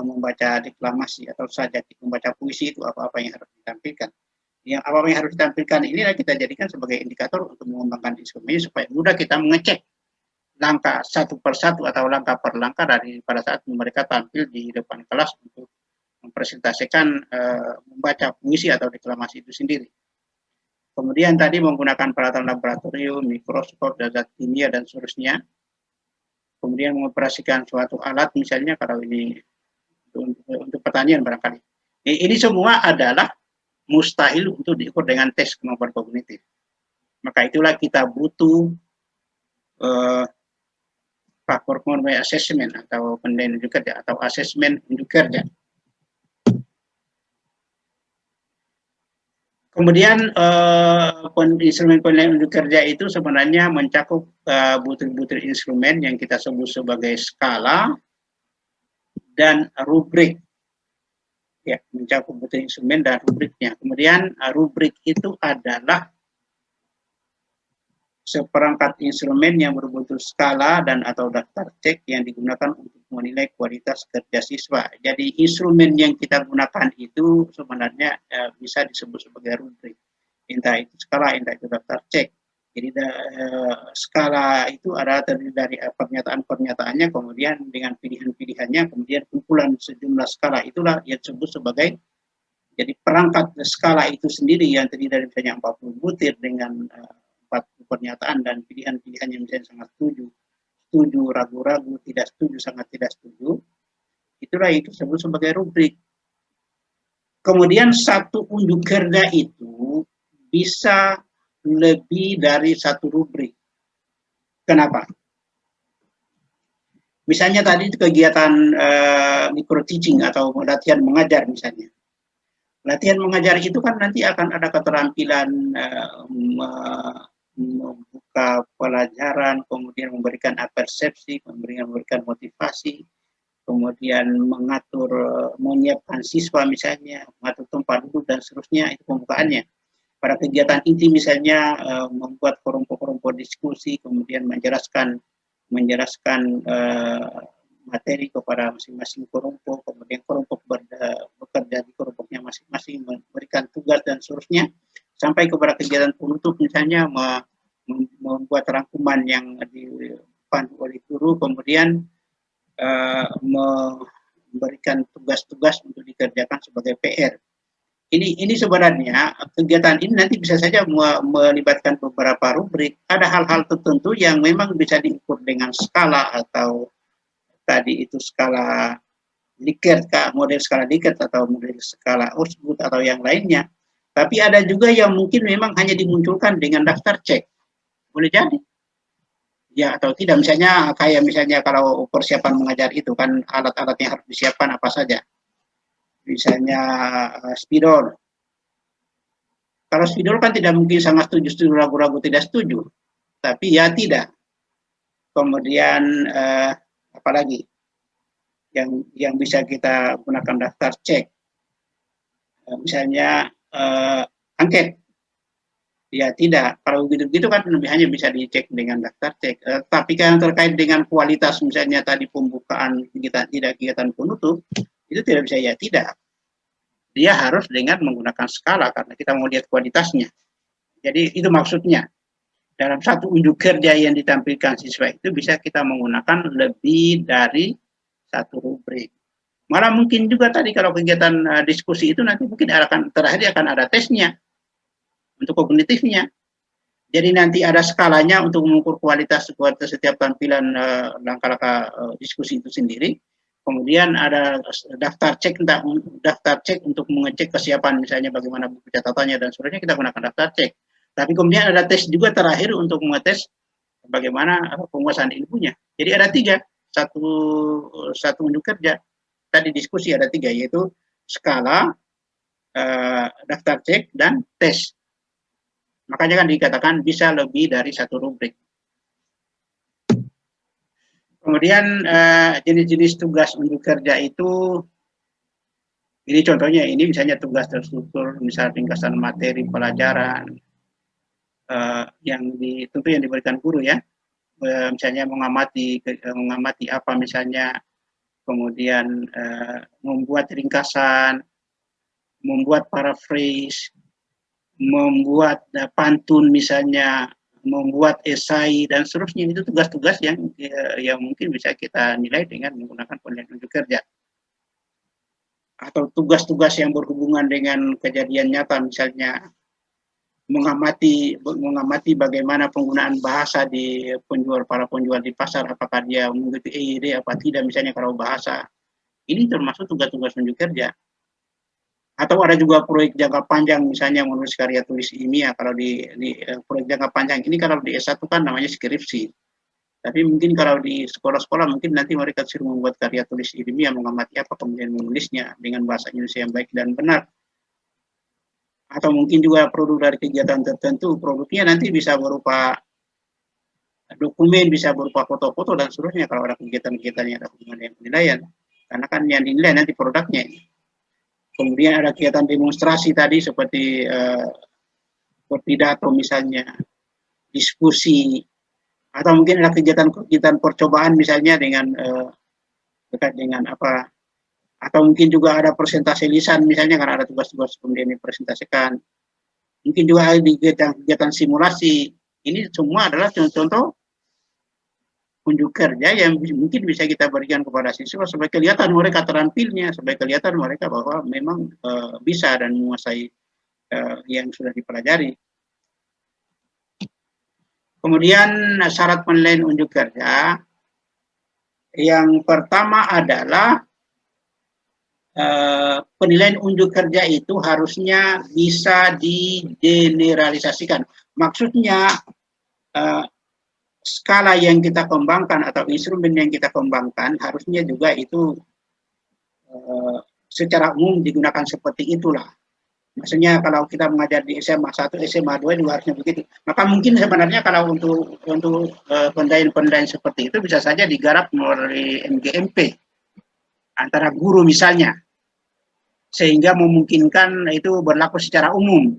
membaca deklamasi atau sajak, membaca puisi itu apa-apa yang harus ditampilkan. Yang apa yang harus ditampilkan inilah kita jadikan sebagai indikator untuk mengembangkan instrumennya supaya mudah kita mengecek langkah satu persatu atau langkah per langkah dari pada saat mereka tampil di depan kelas untuk mempresentasikan membaca puisi atau deklamasi itu sendiri. Kemudian tadi menggunakan peralatan laboratorium, mikroskop, zat kimia, dan seterusnya. Kemudian mengoperasikan suatu alat, misalnya kalau ini untuk pertanian barangkali. Ini semua adalah mustahil untuk diukur dengan tes kemampuan kognitif. Maka itulah kita butuh performance assessment atau penilaian unjuk kerja atau asesmen unjuk kerja. Kemudian instrumen penilaian unjuk kerja itu sebenarnya mencakup butir-butir instrumen yang kita sebut sebagai skala dan rubrik. Ya, mencakup butir instrumen dan rubriknya. Kemudian rubrik itu adalah seperangkat instrumen yang berbentuk skala dan atau daftar cek yang digunakan untuk menilai kualitas kerja siswa. Jadi instrumen yang kita gunakan itu sebenarnya bisa disebut sebagai rubrik. Entah itu skala, entah itu daftar cek. Jadi skala itu adalah terdiri dari pernyataan-pernyataannya, kemudian dengan pilihan-pilihannya, kemudian kumpulan sejumlah skala itulah yang disebut sebagai, jadi perangkat skala itu sendiri yang terdiri dari misalnya 40 butir dengan 40 pernyataan dan pilihan-pilihan yang misalnya sangat setuju, ragu-ragu, tidak setuju, sangat tidak setuju, itulah itu disebut sebagai rubrik. Kemudian satu unjuk kerja itu bisa lebih dari satu rubrik. Kenapa? Misalnya tadi kegiatan micro teaching atau latihan mengajar misalnya. Latihan mengajar itu kan nanti akan ada keterampilan membuka pelajaran, kemudian memberikan persepsi, memberikan motivasi, kemudian mengatur, menyiapkan siswa misalnya, mengatur tempat duduk dan seterusnya, itu pembukaannya. Pada kegiatan inti misalnya membuat kelompok-kelompok diskusi, kemudian menjelaskan materi kepada masing-masing kelompok, kemudian kelompok bekerja di kelompoknya masing-masing, memberikan tugas dan seterusnya, sampai kepada kegiatan penutup misalnya membuat rangkuman yang dipandu oleh guru, kemudian memberikan tugas-tugas untuk dikerjakan sebagai PR. Ini sebenarnya kegiatan ini nanti bisa saja melibatkan beberapa rubrik. Ada hal-hal tertentu yang memang bisa diukur dengan skala atau tadi itu skala Likert, model skala Likert atau model skala Osgood atau yang lainnya. Tapi ada juga yang mungkin memang hanya dimunculkan dengan daftar cek. Boleh jadi. Ya atau tidak, misalnya kayak misalnya kalau persiapan mengajar itu kan alat-alat yang harus disiapkan apa saja. Misalnya spidol. Kalau spidol kan tidak mungkin sangat setuju, ragu-ragu tidak setuju. Tapi ya tidak. Kemudian apalagi yang bisa kita gunakan daftar cek. Misalnya angket. Ya tidak, kalau begitu kan hanya bisa dicek dengan daftar cek. Tapi yang terkait dengan kualitas misalnya tadi pembukaan kegiatan penutup, itu tidak bisa ya tidak. Dia harus dengan menggunakan skala karena kita mau lihat kualitasnya. Jadi itu maksudnya. Dalam satu unjuk kerja yang ditampilkan siswa itu bisa kita menggunakan lebih dari satu rubrik. Malah mungkin juga tadi kalau kegiatan diskusi itu nanti mungkin terakhir akan ada tesnya. Untuk kognitifnya. Jadi nanti ada skalanya untuk mengukur kualitas setiap tampilan langkah-langkah diskusi itu sendiri. Kemudian ada daftar cek untuk mengecek kesiapan misalnya bagaimana buku catatannya dan seterusnya, kita gunakan daftar cek. Tapi kemudian ada tes juga terakhir untuk mengetes bagaimana penguasaan ilmunya. Jadi ada 3, satu unjuk kerja. Tadi diskusi ada 3, yaitu skala, daftar cek, dan tes. Makanya kan dikatakan bisa lebih dari satu rubrik. Kemudian jenis-jenis tugas unjuk kerja itu, ini contohnya, ini misalnya tugas terstruktur, misalnya ringkasan materi pelajaran, tentu yang diberikan guru ya, misalnya mengamati apa misalnya, kemudian membuat ringkasan, membuat paraphrase, membuat pantun misalnya, membuat esai dan seterusnya. Itu tugas-tugas yang mungkin bisa kita nilai dengan menggunakan penilaian unjuk kerja. Atau tugas-tugas yang berhubungan dengan kejadian nyata misalnya mengamati bagaimana penggunaan bahasa di para penjual di pasar, apakah dia mengikuti EID apa tidak, misalnya kalau bahasa. Ini termasuk tugas-tugas unjuk kerja. Atau ada juga proyek jangka panjang, misalnya menulis karya tulis ilmiah. Kalau di proyek jangka panjang ini, kalau di S1 kan namanya skripsi. Tapi mungkin kalau di sekolah-sekolah mungkin nanti mereka suruh membuat karya tulis ilmiah, mengamati apa, kemudian menulisnya dengan bahasa Indonesia yang baik dan benar. Atau mungkin juga produk dari kegiatan tertentu, produknya nanti bisa berupa dokumen, bisa berupa foto-foto dan seterusnya kalau ada kegiatan-kegiatan yang ada hubungan dengan penilaian. Karena kan yang dinilai nanti produknya. Kemudian ada kegiatan demonstrasi tadi seperti berpidato misalnya, diskusi, atau mungkin ada kegiatan-kegiatan percobaan misalnya dengan dekat dengan apa, atau mungkin juga ada presentasi lisan misalnya karena ada tugas-tugas kemudian dipresentasikan. Mungkin juga ada kegiatan simulasi. Ini semua adalah contoh-contoh unjuk kerja yang mungkin bisa kita berikan kepada siswa supaya kelihatan mereka terampilnya, supaya kelihatan mereka bahwa memang bisa dan menguasai yang sudah dipelajari. Kemudian syarat penilaian unjuk kerja yang pertama adalah penilaian unjuk kerja itu harusnya bisa digeneralisasikan. Maksudnya skala yang kita kembangkan atau instrumen yang kita kembangkan harusnya juga itu secara umum digunakan seperti itulah. Maksudnya kalau kita mengajar di SMA 1, SMA 2 juga harusnya begitu. Maka mungkin sebenarnya kalau untuk penilaian seperti itu bisa saja digarap melalui MGMP antara guru misalnya, sehingga memungkinkan itu berlaku secara umum.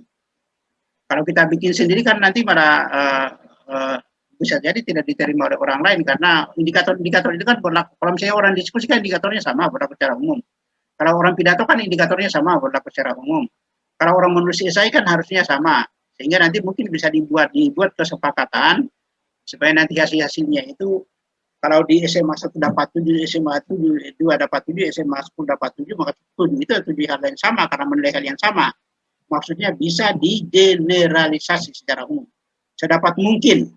Kalau kita bikin sendiri kan nanti malah bisa jadi tidak diterima oleh orang lain karena indikator-indikator itu kan berlaku. Kalau misalnya orang diskusi kan indikatornya sama, berlaku secara umum. Kalau orang pidato kan indikatornya sama, berlaku secara umum. Kalau orang menulis esai kan harusnya sama, sehingga nanti mungkin bisa dibuat kesepakatan supaya nanti hasilnya itu kalau di SMA 1 dapat 7, SMA 2 dapat 7, SMA 10 dapat 7, maka 7 itu 7 hal yang sama karena menilai hal yang sama. Maksudnya bisa digeneralisasi secara umum. Sedapat mungkin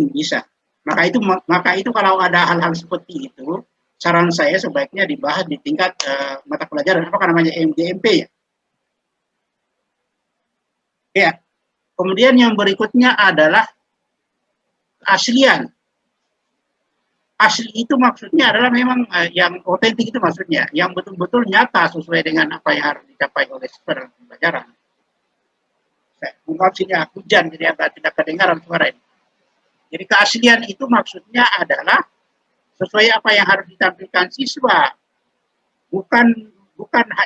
bisa. Maka itu kalau ada hal-hal seperti itu, saran saya sebaiknya dibahas di tingkat mata pelajaran apa namanya MGMP ya. Ya. Kemudian yang berikutnya adalah keaslian. Asli itu maksudnya adalah memang yang otentik itu maksudnya, yang betul-betul nyata sesuai dengan apa yang harus dicapai oleh siswa dalam pembelajaran. Mungkin sini hujan jadi agak tidak kedengaran suara ini. Jadi keaslian itu maksudnya adalah sesuai apa yang harus ditampilkan siswa, bukan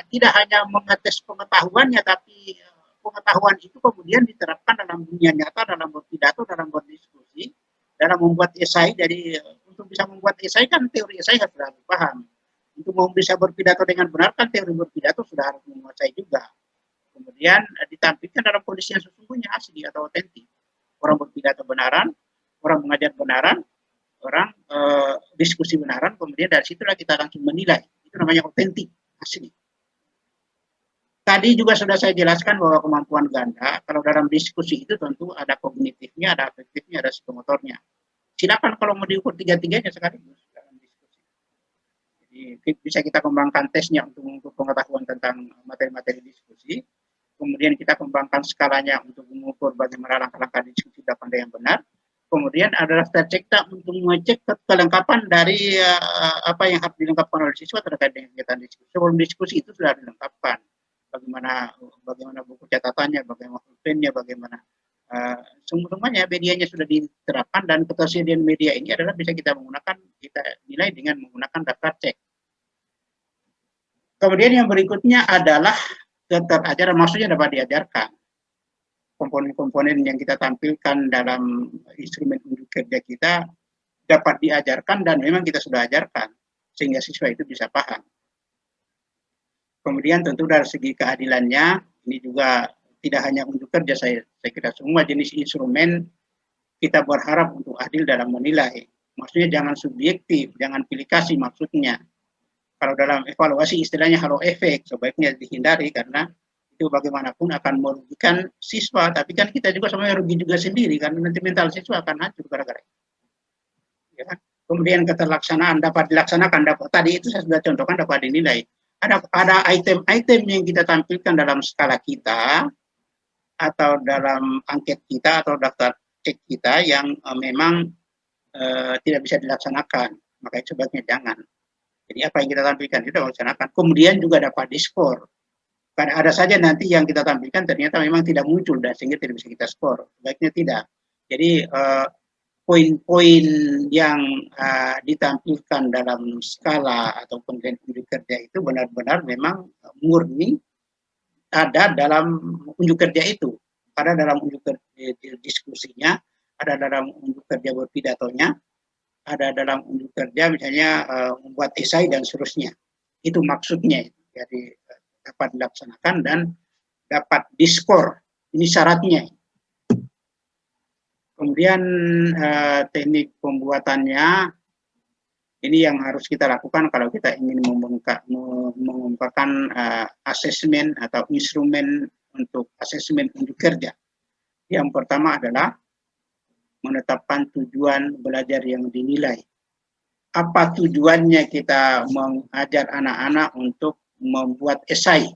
tidak hanya mengetes pengetahuannya, tapi pengetahuan itu kemudian diterapkan dalam dunia nyata, dalam berpidato, dalam berdiskusi, dalam membuat esai. Jadi untuk bisa membuat esai kan teori esai harus paham. Untuk bisa berpidato dengan benar kan teori berpidato sudah harus menguasai juga. Kemudian ditampilkan dalam kondisi yang sesungguhnya asli atau otentik. Orang berpidato benaran, orang mengajar benaran, orang diskusi benaran, kemudian dari situlah kita langsung menilai. Itu namanya otentik, asli. Tadi juga sudah saya jelaskan bahwa kemampuan ganda, kalau dalam diskusi itu tentu ada kognitifnya, ada afektifnya, ada psikomotornya. Silakan kalau mau diukur tiga-tiganya sekaligus dalam diskusi. Jadi bisa kita kembangkan tesnya untuk pengetahuan tentang materi-materi diskusi. Kemudian kita kembangkan skalanya untuk mengukur bagaimana langkah-langkah diskusi dilakukan yang benar. Kemudian adalah tercipta untuk mengecek kelengkapan dari apa yang harus dilengkapkan oleh siswa terkait dengan kegiatan diskusi. Sebelum diskusi itu sudah dilengkapkan. Bagaimana buku catatannya, bagaimana pulpennya, bagaimana semuanya medianya sudah diterapkan, dan ketersediaan media ini adalah bisa kita nilai dengan menggunakan daftar cek. Kemudian yang berikutnya adalah keterajaran, maksudnya dapat diajarkan. Komponen-komponen yang kita tampilkan dalam instrumen unjuk kerja kita dapat diajarkan dan memang kita sudah ajarkan sehingga siswa itu bisa paham. Kemudian tentu dari segi keadilannya ini juga tidak hanya unjuk kerja, saya kira semua jenis instrumen kita berharap untuk adil dalam menilai. Maksudnya jangan subjektif, jangan pilih kasih maksudnya. Kalau dalam evaluasi istilahnya halo efek sebaiknya dihindari karena Itu bagaimanapun akan merugikan siswa, tapi kan kita juga sebenarnya rugi juga sendiri, karena nanti mental siswa akan hancur gara-gara itu. Ya kan? Kemudian keterlaksanaan dapat dilaksanakan, dapat tadi itu saya sudah contohkan dapat dinilai. Ada item-item yang kita tampilkan dalam skala kita atau dalam angket kita atau daftar cek kita yang memang tidak bisa dilaksanakan, maka itu sebaiknya jangan. Jadi apa yang kita tampilkan itu dilaksanakan. Kemudian juga dapat diskor. Karena ada saja nanti yang kita tampilkan ternyata memang tidak muncul dan sehingga tidak bisa kita skor. Sebaiknya tidak. Jadi poin-poin yang ditampilkan dalam skala atau penilaian unjuk kerja itu benar-benar memang murni ada dalam unjuk kerja itu, ada dalam unjuk kerja diskusinya, ada dalam unjuk kerja berpidatonya, ada dalam unjuk kerja misalnya membuat esai dan seterusnya. Itu maksudnya. Jadi dapat dilaksanakan dan dapat diskor. Ini syaratnya. Kemudian teknik pembuatannya ini yang harus kita lakukan kalau kita ingin mengungkapkan asesmen atau instrumen untuk asesmen unjuk kerja. Yang pertama adalah menetapkan tujuan belajar yang dinilai. Apa tujuannya kita mengajar anak-anak untuk membuat esai?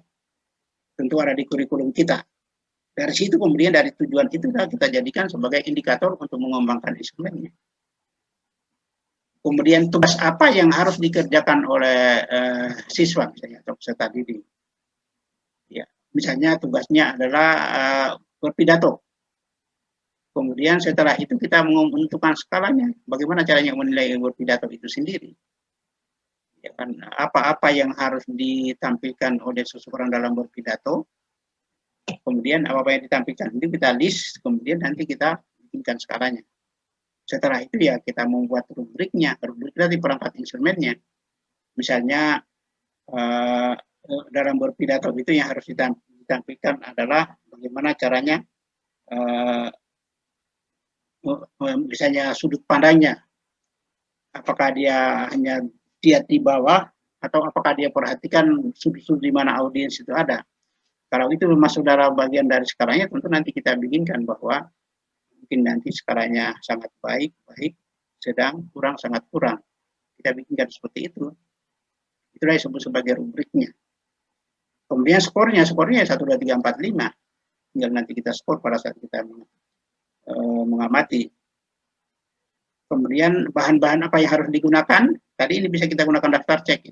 Tentu ada di kurikulum kita. Dari situ kemudian dari tujuan itu kita jadikan sebagai indikator untuk mengembangkan instrumennya. Kemudian tugas apa yang harus dikerjakan oleh siswa misalnya atau peserta didik. Ya, misalnya tugasnya adalah berpidato. Kemudian setelah itu kita menentukan skalanya, bagaimana caranya menilai berpidato itu sendiri. Ya kan, apa-apa yang harus ditampilkan oleh seseorang dalam berpidato, kemudian apa yang ditampilkan itu kita list, kemudian nanti kita bikinkan skalanya. Setelah itu ya kita membuat rubriknya, rubrik dari perangkat instrumennya. Misalnya dalam berpidato itu yang harus ditampilkan adalah bagaimana caranya, misalnya sudut pandangnya, apakah dia hanya di bawah atau apakah dia perhatikan sudut-sudut di mana audiens itu ada. Kalau itu masuk dalam bagian dari skalanya, tentu nanti kita bikinkan bahwa mungkin nanti skalanya sangat baik, sedang, kurang, sangat kurang. Kita bikinkan seperti itu. Itulah disebut sebagai rubriknya. Kemudian skornya 1, 2, 3, 4, 5. Tinggal nanti kita skor pada saat kita mengamati. Kemudian bahan-bahan apa yang harus digunakan, tadi ini bisa kita gunakan daftar cek.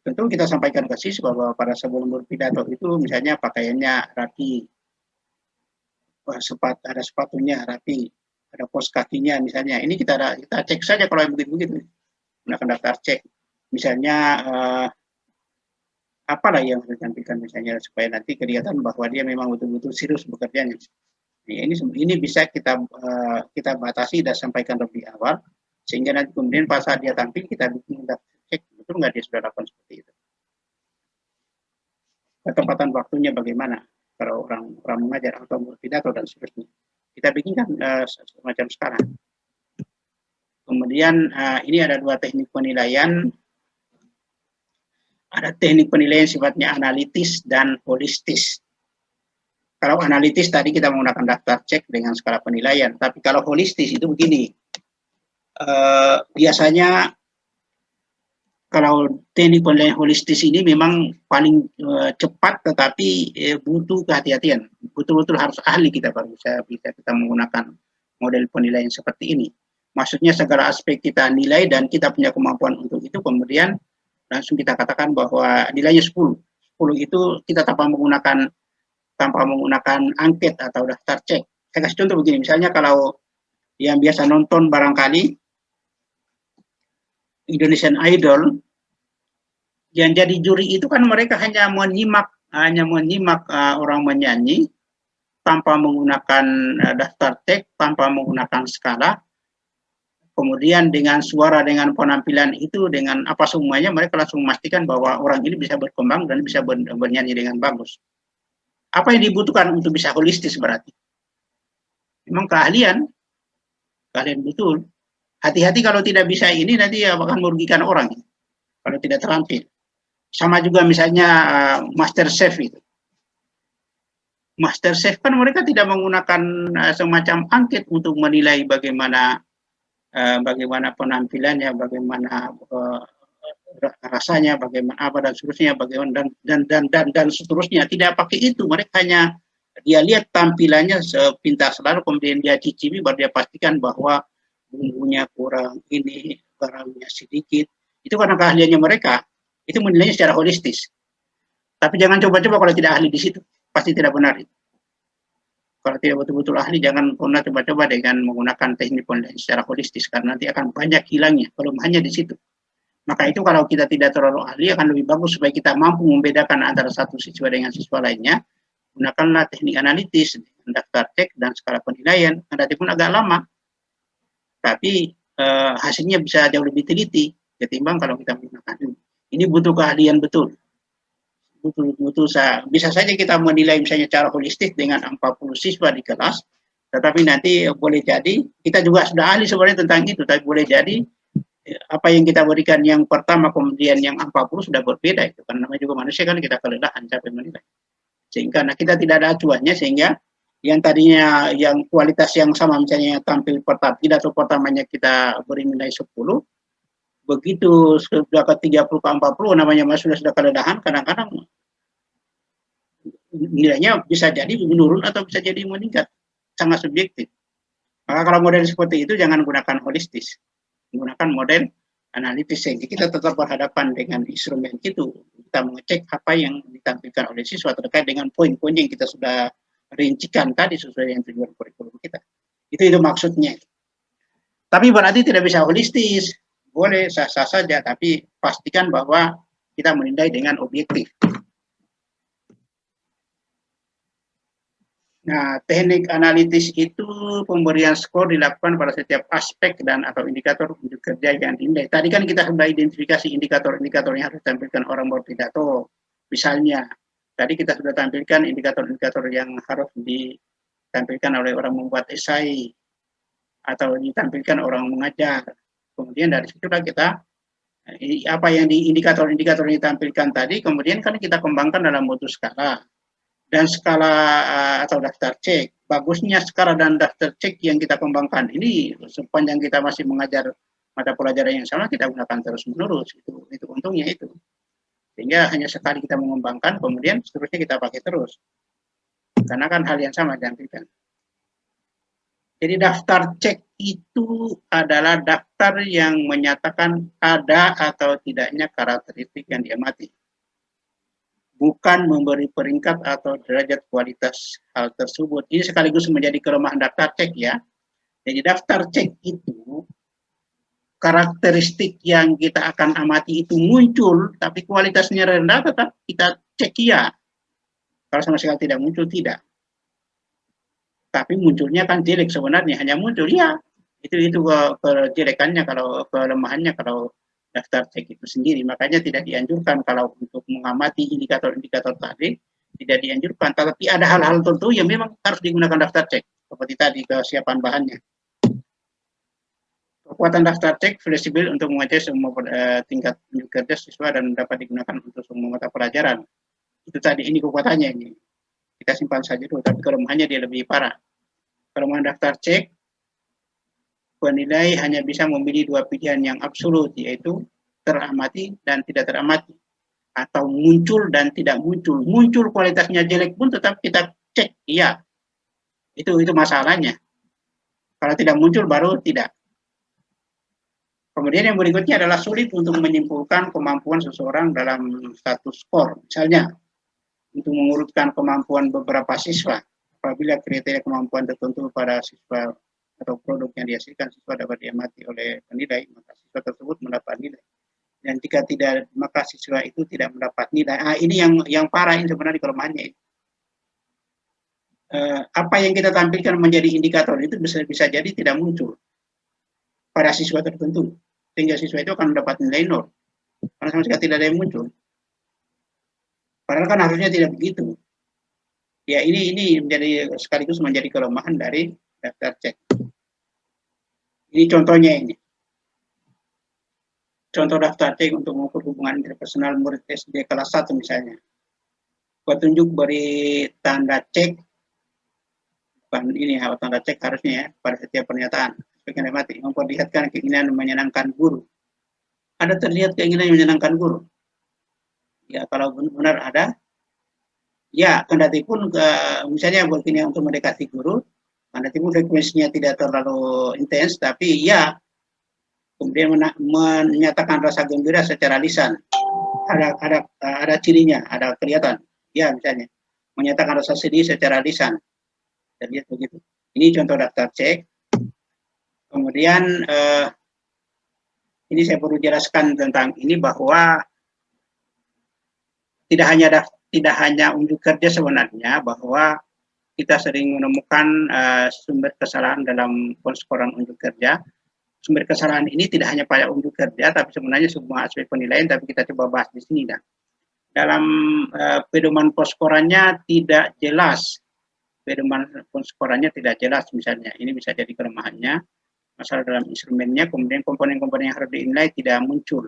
Tentu kita sampaikan ke siswa bahwa pada sebelum berpidato itu misalnya pakaiannya rapi, ada sepatunya rapi, ada pos kakinya misalnya. Ini kita cek saja kalau yang begitu-begitu. Gunakan daftar cek. Misalnya apalah yang harus ditampilkan misalnya supaya nanti kelihatan bahwa dia memang betul-betul serius bekerjanya. Nah, ini bisa kita batasi dan sampaikan lebih awal sehingga nanti kemudian pas saat dia tampil kita bikin daftar cek betul nggak dia sudah lakukan seperti itu. Ketepatan waktunya bagaimana kalau orang mengajar atau berpidato dan seterusnya. Kita bikinkan semacam sekarang. Kemudian ini ada 2 teknik penilaian. Ada teknik penilaian sifatnya analitis dan holistis. Kalau analitis tadi kita menggunakan daftar cek dengan skala penilaian, tapi kalau holistis itu begini. Biasanya kalau teknik penilaian holistis ini memang paling cepat, tetapi butuh kehati-hatian. Betul-betul harus ahli kita baru bisa kita menggunakan model penilaian seperti ini. Maksudnya segala aspek kita nilai dan kita punya kemampuan untuk itu, kemudian langsung kita katakan bahwa nilainya 10. 10 itu kita tanpa menggunakan angket atau daftar cek. Saya kasih contoh begini, misalnya kalau yang biasa nonton barangkali Indonesian Idol, yang jadi juri itu kan mereka hanya menyimak orang menyanyi tanpa menggunakan daftar cek, tanpa menggunakan skala. Kemudian dengan suara, dengan penampilan itu, dengan apa semuanya, mereka langsung memastikan bahwa orang ini bisa berkembang dan bisa bernyanyi dengan bagus. Apa yang dibutuhkan untuk bisa holistis berarti? Memang keahlian betul. Hati-hati kalau tidak bisa ini nanti akan merugikan orang kalau tidak terampil. Sama juga misalnya MasterChef itu. MasterChef kan mereka tidak menggunakan semacam angket untuk menilai bagaimana penampilannya, bagaimana rasanya, bagaimana apa dan seterusnya, bagaimana dan seterusnya. Tidak pakai itu, mereka hanya dia lihat tampilannya sepintas lalu, kemudian dia cicipi, baru dia pastikan bahwa bumbunya kurang, ini garamnya sedikit. Itu karena keahliannya mereka. Itu menilainya secara holistis. Tapi jangan coba-coba kalau tidak ahli di situ, pasti tidak benar. Kalau tidak betul-betul ahli, jangan pernah coba-coba dengan menggunakan teknik penilaian secara holistis, karena nanti akan banyak hilangnya, kelemahannya di situ. Maka itu kalau kita tidak terlalu ahli, akan lebih bagus supaya kita mampu membedakan antara satu siswa dengan siswa lainnya. Gunakanlah teknik analitis, daftar cek, dan skala penilaian. Nanti pun agak lama, tapi hasilnya bisa jauh lebih teliti ketimbang kalau kita menggunakan ini. Ini butuh keahlian betul. Bisa saja kita menilai misalnya cara holistis dengan 40 siswa di kelas, tetapi nanti boleh jadi kita juga sudah ahli sebenarnya tentang itu, tapi boleh jadi apa yang kita berikan yang pertama kemudian yang 40 sudah berbeda, itu karena namanya juga manusia kan, kita kelelahan capek menilai, sehingga kita tidak ada acuannya, sehingga yang tadinya yang kualitas yang sama misalnya tampil pidato pertamanya kita beri nilai 10, begitu sudah ke 30 ke 40 namanya sudah kelelahan, kadang-kadang nilainya bisa jadi menurun atau bisa jadi meningkat, sangat subjektif. Maka kalau model seperti itu jangan gunakan holistis, menggunakan model analitis, sehingga kita tetap berhadapan dengan instrumen itu, kita mengecek apa yang ditampilkan oleh siswa terkait dengan poin-poin yang kita sudah rincikan tadi sesuai dengan tujuan kurikulum kita. Itu maksudnya. Tapi berarti tidak bisa holistis, boleh sah-sah saja, tapi pastikan bahwa kita menilai dengan objektif. Nah, teknik analitis itu pemberian skor dilakukan pada setiap aspek dan atau indikator untuk kerja yang dinilai. Tadi kan kita sudah identifikasi indikator-indikator yang harus ditampilkan orang berpidato. Misalnya, tadi kita sudah tampilkan indikator-indikator yang harus ditampilkan oleh orang membuat esai atau ditampilkan orang mengajar. Kemudian dari situlah kita apa yang di indikator-indikator yang ditampilkan tadi, kemudian kan kita kembangkan dalam mutu skala dan skala atau daftar cek. Bagusnya skala dan daftar cek yang kita kembangkan ini sepanjang kita masih mengajar mata pelajaran yang sama, kita gunakan terus-menerus. Itu untungnya itu. Sehingga hanya sekali kita mengembangkan, kemudian seterusnya kita pakai terus. Karena kan hal yang sama ditampilkan. Jadi daftar cek itu adalah daftar yang menyatakan ada atau tidaknya karakteristik yang diamati, bukan memberi peringkat atau derajat kualitas hal tersebut. Ini sekaligus menjadi kelemahan daftar cek ya. Jadi daftar cek itu karakteristik yang kita akan amati itu muncul, tapi kualitasnya rendah, tetap kita cek ya. Kalau sama sekali tidak muncul, tidak. Tapi munculnya kan jelek sebenarnya, hanya muncul ya. Itu kejelekannya, kalau kelemahannya kalau daftar cek itu sendiri. Makanya tidak dianjurkan kalau untuk mengamati indikator-indikator tadi, tidak dianjurkan. Tapi ada hal-hal tertentu yang memang harus digunakan daftar cek, seperti tadi kesiapan bahannya. Kekuatan daftar cek fleksibel untuk mengecek semua tingkat kerja siswa dan dapat digunakan untuk semua mata pelajaran. Itu tadi, ini kekuatannya ini. Kita simpan saja dulu, tapi kelemahannya dia lebih parah. Kelemahan daftar cek, penilai hanya bisa memilih dua pilihan yang absolut, yaitu teramati dan tidak teramati, atau muncul dan tidak muncul. Muncul kualitasnya jelek pun tetap kita cek, iya. Itu masalahnya. Kalau tidak muncul baru tidak. Kemudian yang berikutnya adalah sulit untuk menyimpulkan kemampuan seseorang dalam satu skor. Misalnya, untuk mengurutkan kemampuan beberapa siswa, apabila kriteria kemampuan tertentu pada siswa atau produk yang dihasilkan siswa dapat diamati oleh penilai, maka siswa tersebut mendapat nilai. Dan jika tidak, maka siswa itu tidak mendapat nilai. Ini yang parah, ini sebenarnya kelemahannya. Apa yang kita tampilkan menjadi indikator itu bisa jadi tidak muncul pada siswa tertentu, sehingga siswa itu akan mendapat nilai 0 karena sama sekali tidak ada yang muncul. Padahal kan harusnya tidak begitu. Ya, ini menjadi sekaligus menjadi kelemahan dari daftar cek. Ini contohnya ini. Contoh daftar cek untuk mengukur hubungan interpersonal murid SD kelas 1 misalnya. Petunjuk beri tanda cek, bukan ini ya, tanda cek harusnya ya, pada setiap pernyataan. Sebagai memperlihatkan keinginan menyenangkan guru. Ada terlihat keinginan menyenangkan guru. Ya, kalau benar ada, ya, kendati pun misalnya buat ini untuk mendekati guru, kendati pun frekuensinya tidak terlalu intens, tapi ya, kemudian menyatakan rasa gembira secara lisan. Ada cirinya, ada kelihatan. Ya, misalnya menyatakan rasa sedih secara lisan. Terlihat begitu. Ini contoh daftar cek. Kemudian ini saya perlu jelaskan tentang ini bahwa tidak hanya unjuk kerja sebenarnya, bahwa kita sering menemukan sumber kesalahan dalam penskoran unjuk kerja. Sumber kesalahan ini tidak hanya pada unjuk kerja, tapi sebenarnya semua aspek penilaian, tapi kita coba bahas di sini. Dalam pedoman penskorannya tidak jelas. Pedoman penskorannya tidak jelas misalnya. Ini bisa jadi kelemahannya. Masalah dalam instrumennya, kemudian komponen-komponen yang harus dinilai tidak muncul.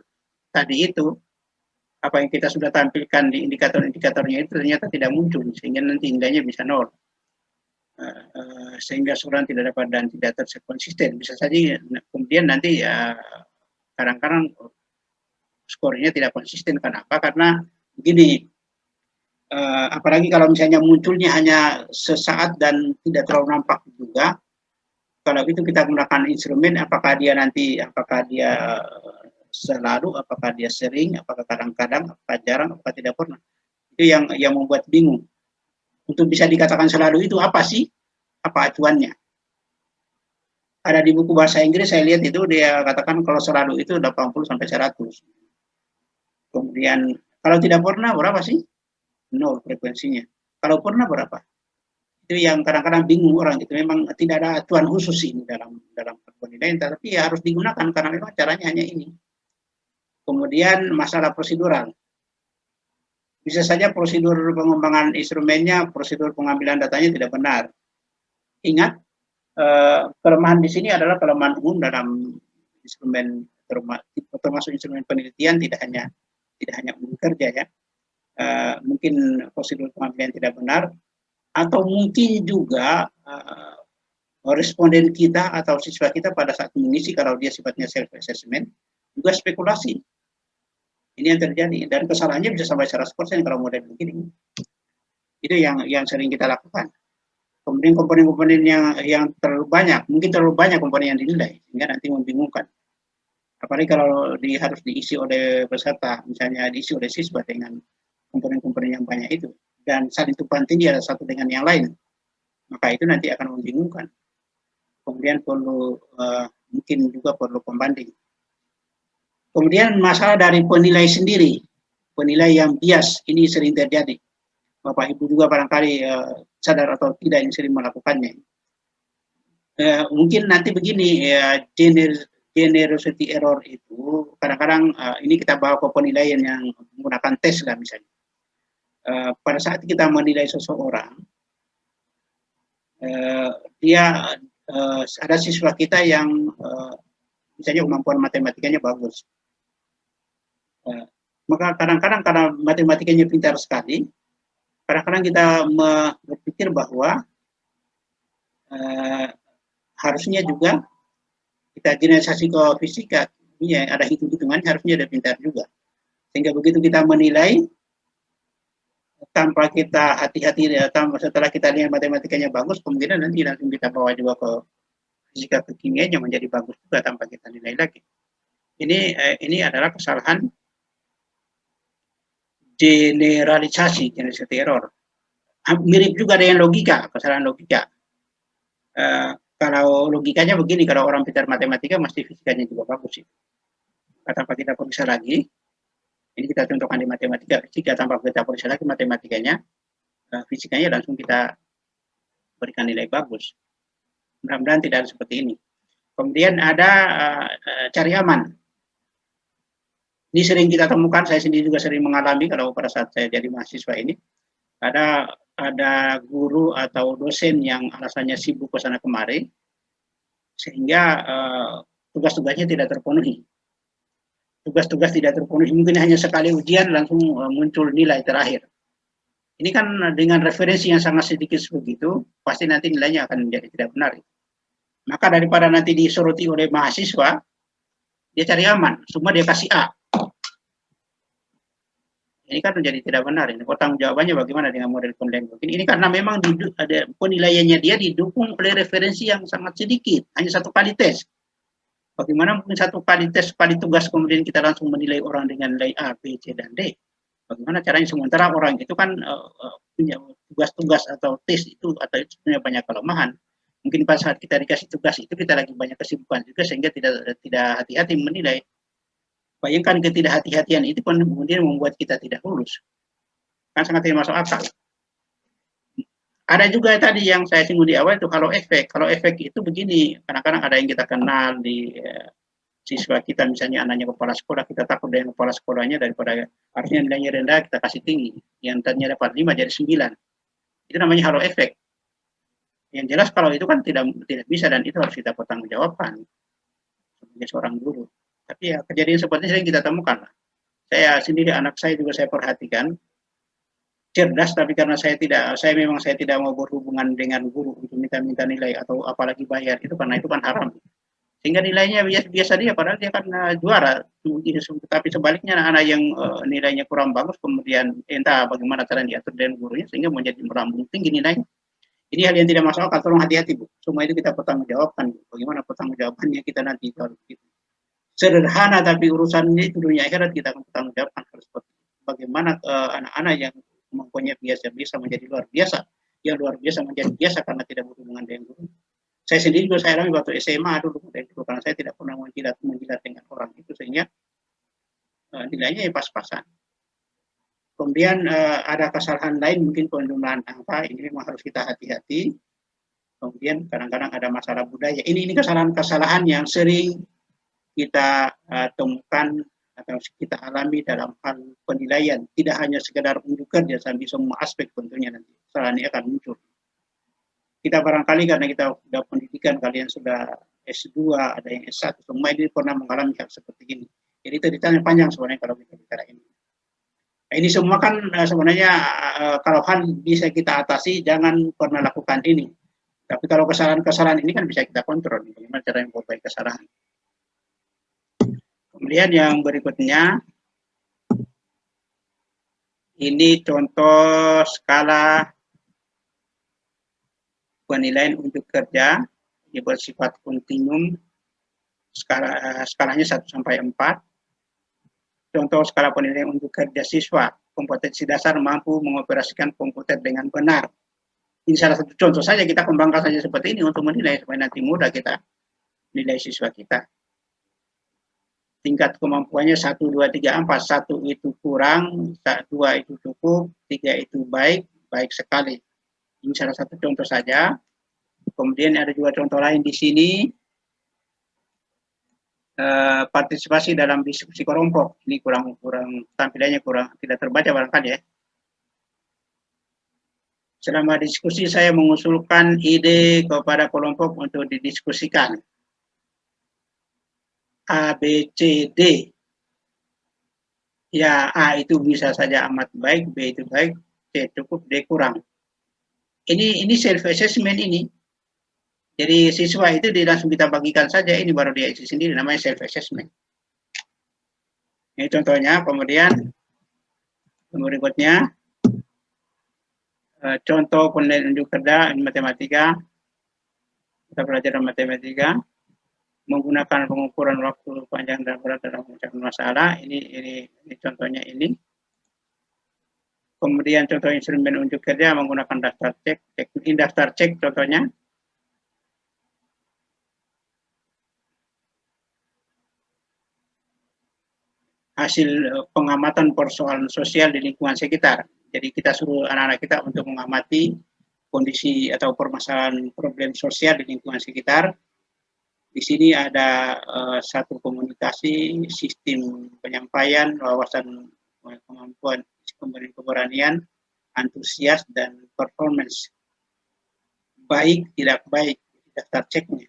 Tadi itu, apa yang kita sudah tampilkan di indikator-indikatornya itu ternyata tidak muncul, sehingga nanti nilainya bisa 0. Sehingga seorang tidak dapat dan tidak terkonsisten. Bisa saja kemudian nanti kadang-kadang skornya tidak konsisten. Kenapa? Karena begini, apalagi kalau misalnya munculnya hanya sesaat dan tidak terlalu nampak juga. Kalau itu kita gunakan instrumen, apakah dia selalu, apakah dia sering, apakah kadang-kadang, apakah jarang, apakah tidak pernah. Itu yang membuat bingung. Untuk bisa dikatakan selalu itu apa sih? Apa acuannya? Ada di buku bahasa Inggris saya lihat itu dia katakan kalau selalu itu 80 sampai 100. Kemudian kalau tidak pernah berapa sih? 0 frekuensinya. Kalau pernah berapa? Itu yang kadang-kadang bingung orang itu. Memang tidak ada acuan khusus ini dalam penilaian, tapi ya harus digunakan karena memang caranya hanya ini. Kemudian masalah prosedural. Bisa saja prosedur pengembangan instrumennya, prosedur pengambilan datanya tidak benar. Ingat, kelemahan di sini adalah kelemahan umum dalam instrumen, termasuk instrumen penelitian, tidak hanya umum kerja ya. Mungkin prosedur pengambilan tidak benar, atau mungkin juga responden kita atau siswa kita pada saat mengisi, kalau dia sifatnya self assessment, juga spekulasi. Ini yang terjadi, dan kesalahannya bisa sampai 100% kalau model begini. Itu yang sering kita lakukan. Kemudian komponen-komponen yang terlalu banyak, mungkin terlalu banyak komponen yang dinilai, sehingga nanti membingungkan. Apalagi kalau harus diisi oleh peserta, misalnya diisi oleh siswa dengan komponen-komponen yang banyak itu, dan saling tumpang tindih ada satu dengan yang lain, maka itu nanti akan membingungkan. Kemudian mungkin juga perlu pembanding. Kemudian masalah dari penilai sendiri, penilai yang bias, ini sering terjadi. Bapak Ibu juga barangkali sadar atau tidak yang sering melakukannya. Mungkin nanti begini, generosity error itu kadang-kadang ini kita bawa ke penilaian yang menggunakan tes lah misalnya. Pada saat kita menilai seseorang, dia ada siswa kita yang misalnya kemampuan matematikanya bagus. Maka kadang-kadang karena matematikanya pintar sekali, kadang-kadang kita berpikir bahwa harusnya juga kita generalisasi ke fisika, ya ada hitung-hitungannya, harusnya ada pintar juga. Sehingga begitu kita menilai, tanpa kita hati-hati, setelah kita lihat matematikanya bagus, kemudian nanti langsung kita bawa juga ke fisika kekinianya menjadi bagus juga tanpa kita nilai lagi. Ini adalah kesalahan generalisasi, generalisasi error. Mirip juga dengan logika, kesalahan logika. Kalau logikanya begini, kalau orang pintar matematika, mesti fisikanya juga bagus. Tanpa kita periksa lagi, ini kita contohkan di matematika, fisika, tanpa kita periksa lagi matematikanya, fisikanya langsung kita berikan nilai bagus. Mudah-mudahan tidak seperti ini. Kemudian ada cari aman. Ini sering kita temukan, saya sendiri juga sering mengalami kalau pada saat saya jadi mahasiswa ini. Ada guru atau dosen yang alasannya sibuk ke sana kemari, sehingga tugas-tugasnya tidak terpenuhi. tugas-tugas tidak terpenuhi, mungkin hanya sekali ujian langsung muncul nilai terakhir. Ini kan dengan referensi yang sangat sedikit begitu, pasti nanti nilainya akan menjadi tidak benar. Maka daripada nanti disoroti oleh mahasiswa, dia cari aman, semua dia kasih A. Ini kan menjadi tidak benar. Ini pertanggung jawabannya bagaimana dengan model penilaian begini. Ini karena memang ada penilaiannya dia didukung oleh referensi yang sangat sedikit, hanya satu kali tes. Bagaimana mungkin satu kali tes, sekali tugas, kemudian kita langsung menilai orang dengan nilai A, B, C, dan D. Bagaimana caranya? Sementara orang itu kan punya tugas-tugas atau tes itu atau itu punya banyak kelemahan. Mungkin pada saat kita dikasih tugas itu kita lagi banyak kesibukan juga sehingga tidak hati-hati menilai. Bayangkan ketidakhati-hatian itu kemudian membuat kita tidak lulus. Kan sangat tidak masuk akal. Ada juga tadi yang saya singgung di awal itu kalau efek. Kalau efek itu begini, kadang-kadang ada yang kita kenal di siswa kita, misalnya anaknya kepala sekolah, kita takut dengan kepala sekolahnya daripada harusnya nilainya rendah kita kasih tinggi. Yang tadinya dapat 5 jadi 9. Itu namanya halo efek. Yang jelas kalau itu kan tidak bisa dan itu harus kita pertanggungjawabkan sebagai seorang guru. Tapi ya kejadian seperti ini kita temukan. Saya sendiri anak saya juga saya perhatikan cerdas, tapi karena saya tidak mau berhubungan dengan guru untuk minta nilai atau apalagi bayar itu karena itu kan haram. Sehingga nilainya biasa dia padahal dia kan juara. Tapi sebaliknya anak yang nilainya kurang bagus kemudian entah bagaimana cara diatur dengan gurunya sehingga menjadi melambung tinggi nilainya. Ini hal yang tidak masuk akal, tolong hati-hati Bu. Semua itu kita pertanggungjawabkan. Bagaimana pertanggungjawabannya kita nanti kalau begitu. Sederhana tapi urusannya itu dunia akhirat kita akan pertanggungjawabkan harus bagaimana anak-anak yang kemampuannya biasa menjadi luar biasa, yang luar biasa menjadi biasa karena tidak berhubungan dengan guru. Saya sendiri juga saya alami waktu SMA dulu karena saya tidak pernah menjilat dengan orang itu sehingga nilainya pas-pasan. Kemudian ada kesalahan lain mungkin penjumlahan angka ini memang harus kita hati-hati. Kemudian kadang-kadang ada masalah budaya. Ini kesalahan-kesalahan yang sering kita temukan atau kita alami dalam hal penilaian. Tidak hanya sekedar unjuk kerja, sampai semua aspek tentunya nanti kesalahan ini akan muncul. Kita barangkali karena kita sudah pendidikan, kalian sudah S2, ada yang S1, semua ini pernah mengalami hal seperti ini. Jadi itu ditanya panjang sebenarnya kalau kita bicara ini. Nah, ini semua kan sebenarnya kalau hal bisa kita atasi, jangan pernah lakukan ini. Tapi kalau kesalahan-kesalahan ini kan bisa kita kontrol. Bagaimana cara memperbaiki kesalahan. Kemudian yang berikutnya, ini contoh skala penilaian untuk kerja, ini bersifat kontinum, skalanya 1 sampai 4. Contoh skala penilaian untuk kerja siswa, kompetensi dasar mampu mengoperasikan komputer dengan benar. Ini salah satu contoh saja, kita kembangkan saja seperti ini untuk menilai, supaya nanti mudah kita nilai siswa kita. Tingkat kemampuannya 1, 2, 3, 4. 1 itu kurang, 2 itu cukup, 3 itu baik sekali. Ini salah satu contoh saja. Kemudian ada juga contoh lain di sini. Partisipasi dalam diskusi kelompok. Ini kurang tampilannya kurang tidak terbaca barangkali ya. Selama diskusi saya mengusulkan ide kepada kelompok untuk didiskusikan. A, B, C, D. Ya, A itu bisa saja amat baik, B itu baik, C cukup, D kurang. Ini self assessment ini. Jadi siswa itu langsung kita bagikan saja, ini baru dia isi sendiri, namanya self assessment. Ini contohnya, kemudian berikutnya contoh penilaian unjuk kerja matematika. Kita belajar matematika menggunakan pengukuran waktu panjang dan berat dalam mengucapkan masalah. Ini contohnya ini. Kemudian contoh instrumen unjuk kerja menggunakan daftar cek. Ini daftar cek contohnya. Hasil pengamatan persoalan sosial di lingkungan sekitar. Jadi kita suruh anak-anak kita untuk mengamati kondisi atau permasalahan problem sosial di lingkungan sekitar. Di sini ada satu komunikasi, sistem penyampaian, wawasan kemampuan, keberanian, antusias, dan performance. Baik, tidak baik, daftar ceknya.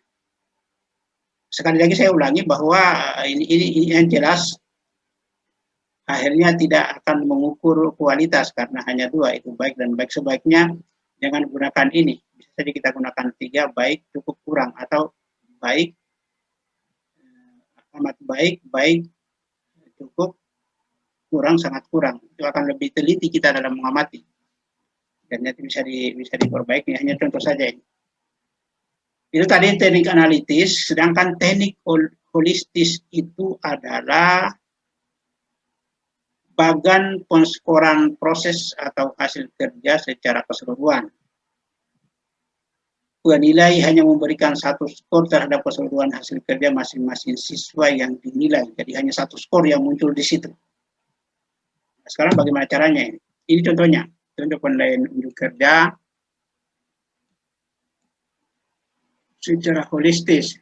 Sekali lagi saya ulangi bahwa ini yang jelas akhirnya tidak akan mengukur kualitas karena hanya dua, itu baik dan baik. Sebaiknya jangan gunakan ini. Bisa saja kita gunakan 3, baik, cukup, kurang, atau baik, amat baik, baik, cukup, kurang, sangat kurang. Itu akan lebih teliti kita dalam mengamati. Dan nanti bisa diperbaiki. Hanya contoh saja ini. Itu tadi teknik analitis, sedangkan teknik holistis itu adalah bagan penskoran proses atau hasil kerja secara keseluruhan. Penilai hanya memberikan satu skor terhadap keseluruhan hasil kerja masing-masing siswa yang dinilai. Jadi hanya satu skor yang muncul di situ. Nah, sekarang bagaimana caranya? Ini contohnya. Contoh penilaian unjuk kerja secara holistis.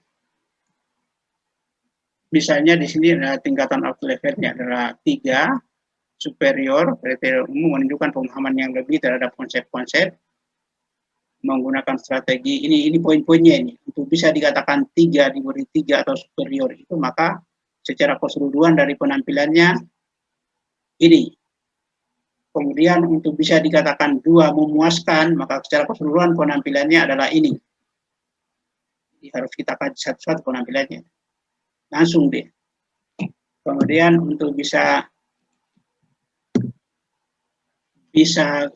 Misalnya di sini ada tingkatan out levelnya adalah 3, superior, kriteria umum menunjukkan pemahaman yang lebih terhadap konsep-konsep, menggunakan strategi, ini poin-poinnya ini, untuk bisa dikatakan 3, diberi 3 atau superior itu, maka secara keseluruhan dari penampilannya ini. Kemudian untuk bisa dikatakan 2 memuaskan, maka secara keseluruhan penampilannya adalah ini. Jadi harus kita kaji satu-satu penampilannya. Langsung deh. Kemudian untuk bisa 1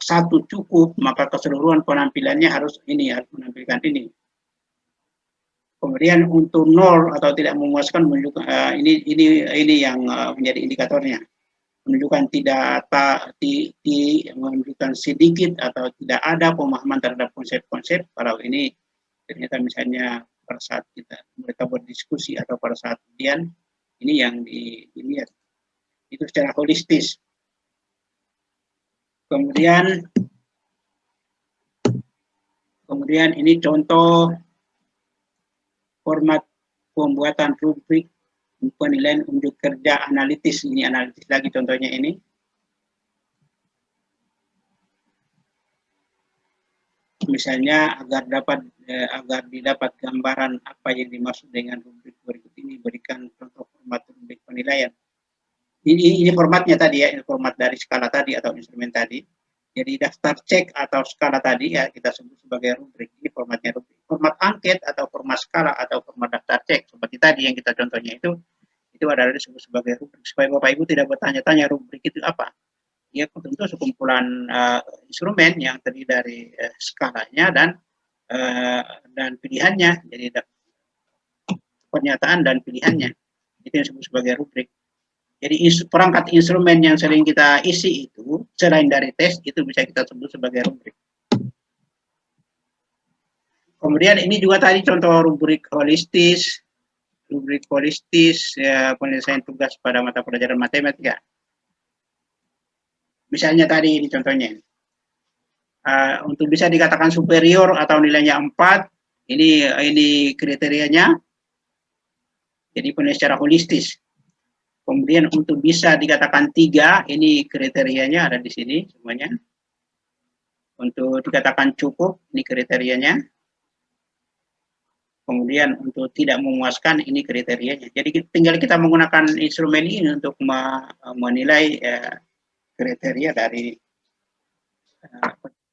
cukup, maka keseluruhan penampilannya harus menampilkan ini. Kemudian untuk 0 atau tidak memuaskan menunjukkan ini yang menjadi indikatornya. Menunjukkan menunjukkan sedikit atau tidak ada pemahaman terhadap konsep-konsep. Kalau ini ternyata misalnya pada saat mereka berdiskusi atau pada saat ujian, ini yang dilihat. Itu secara holistis. Kemudian ini contoh format pembuatan rubrik penilaian unjuk kerja analitis. Ini analitis lagi contohnya ini. Misalnya agar didapat gambaran apa yang dimaksud dengan rubrik berikut ini, berikan contoh format rubrik penilaian. Ini formatnya tadi ya, ini format dari skala tadi atau instrumen tadi. Jadi daftar cek atau skala tadi ya kita sebut sebagai rubrik. Ini formatnya rubrik. Format angket atau format skala atau format daftar cek seperti tadi yang kita contohnya itu adalah disebut sebagai rubrik. Supaya Bapak Ibu tidak bertanya-tanya rubrik itu apa. Ya tentu sekumpulan instrumen yang terdiri dari skalanya dan pilihannya. Jadi pernyataan dan pilihannya itu yang disebut sebagai rubrik. Jadi perangkat instrumen yang sering kita isi itu, selain dari tes, itu bisa kita sebut sebagai rubrik. Kemudian ini juga tadi contoh rubrik holistis. Rubrik holistis, ya, penyelesaian tugas pada mata pelajaran matematika. Misalnya tadi ini contohnya. Untuk bisa dikatakan superior atau nilainya 4, ini kriterianya. Jadi penilaian secara holistis. Kemudian untuk bisa dikatakan 3, ini kriterianya ada di sini semuanya. Untuk dikatakan cukup, ini kriterianya. Kemudian untuk tidak memuaskan, ini kriterianya. Jadi tinggal kita menggunakan instrumen ini untuk menilai kriteria dari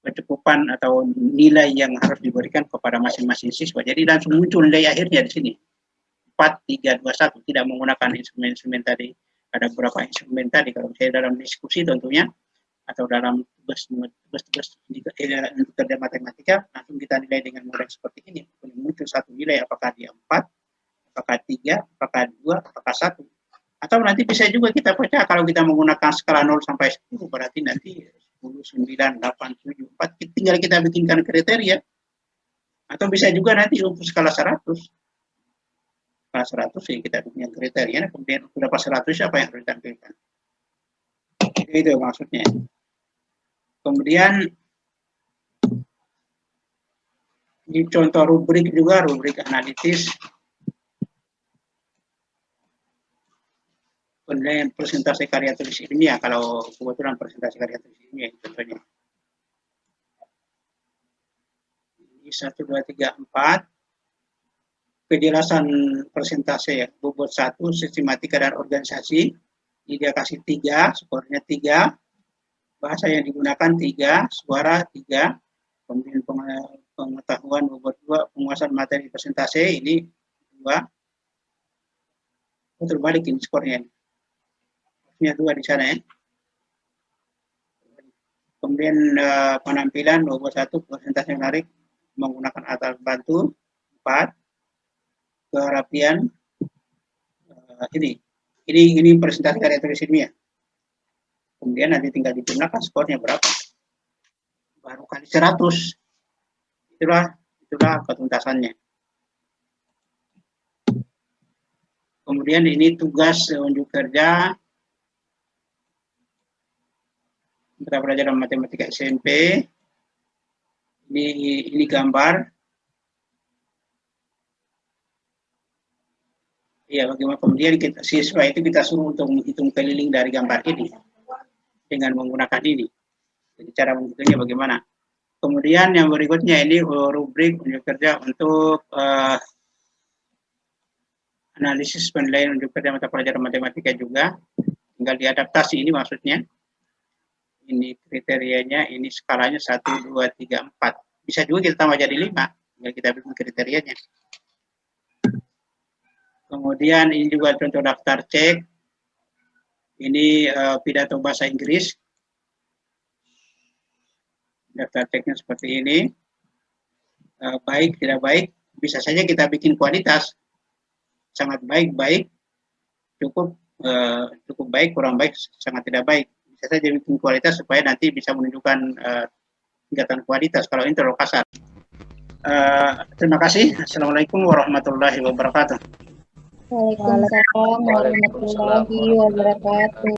kecukupan atau nilai yang harus diberikan kepada masing-masing siswa. Jadi langsung muncul nilai akhirnya di sini. 4, 3, 2, 1, tidak menggunakan instrumen-instrumen tadi. Ada beberapa instrumen tadi, kalau saya dalam diskusi tentunya, atau dalam tugas untuk kerja matematika, langsung kita nilai dengan mudah seperti ini. Muncul satu nilai, apakah dia 4, apakah 3, apakah 2, apakah 1. Atau nanti bisa juga kita pecah, kalau kita menggunakan skala 0 sampai 10, berarti nanti 10, 9, 8, 7, 4, tinggal kita bikinkan kriteria. Atau bisa juga nanti untuk skala 100. 100 ya kita punya kriteria, kemudian sudah pas 100 apa yang harus ditampilkan. Itu maksudnya. Kemudian di contoh rubrik juga, rubrik analitis. Penilaian presentasi karya tulis ilmiah, kalau kebetulan presentasi karya tulis ilmiah contohnya. 1, 2, 3, 4. Kejelasan presentasi bobot 1, sistematika dan organisasi. Ini dia kasih 3, skornya 3. Bahasa yang digunakan 3, suara 3. Kemudian pengetahuan bobot 2, penguasaan materi persentase ini 2. Terbalik ini skornya. Harusnya 2 di sana ya. Kemudian penampilan bobot 1, persentase menarik menggunakan alat bantu 4. Kerapian ini presentasi karya tulis ilmiah. Kemudian nanti tinggal dijumlahkan skornya berapa. Baru kali 100. Itulah ketuntasannya. Kemudian ini tugas unjuk kerja mata pelajaran matematika SMP. Ini gambar. Ya, bagaimana kemudian siswa itu kita suruh untuk menghitung keliling dari gambar ini dengan menggunakan ini. Jadi cara menghitungnya bagaimana. Kemudian yang berikutnya ini rubrik unjuk kerja untuk analisis penilaian unjuk kerja mata pelajaran matematika juga. Tinggal diadaptasi ini maksudnya. Ini kriterianya, ini skalanya 1, 2, 3, 4. Bisa juga kita tambah jadi 5. Tinggal kita bikin kriterianya. Kemudian ini juga contoh daftar cek. Ini pidato bahasa Inggris. Daftar ceknya seperti ini. Baik, tidak baik. Bisa saja kita bikin kualitas. Sangat baik, baik. Cukup baik, kurang baik, sangat tidak baik. Bisa saja bikin kualitas supaya nanti bisa menunjukkan tingkatan kualitas. Kalau ini terlalu kasar. Terima kasih. Assalamualaikum warahmatullahi wabarakatuh. Waalaikumsalam warahmatullahi wabarakatuh.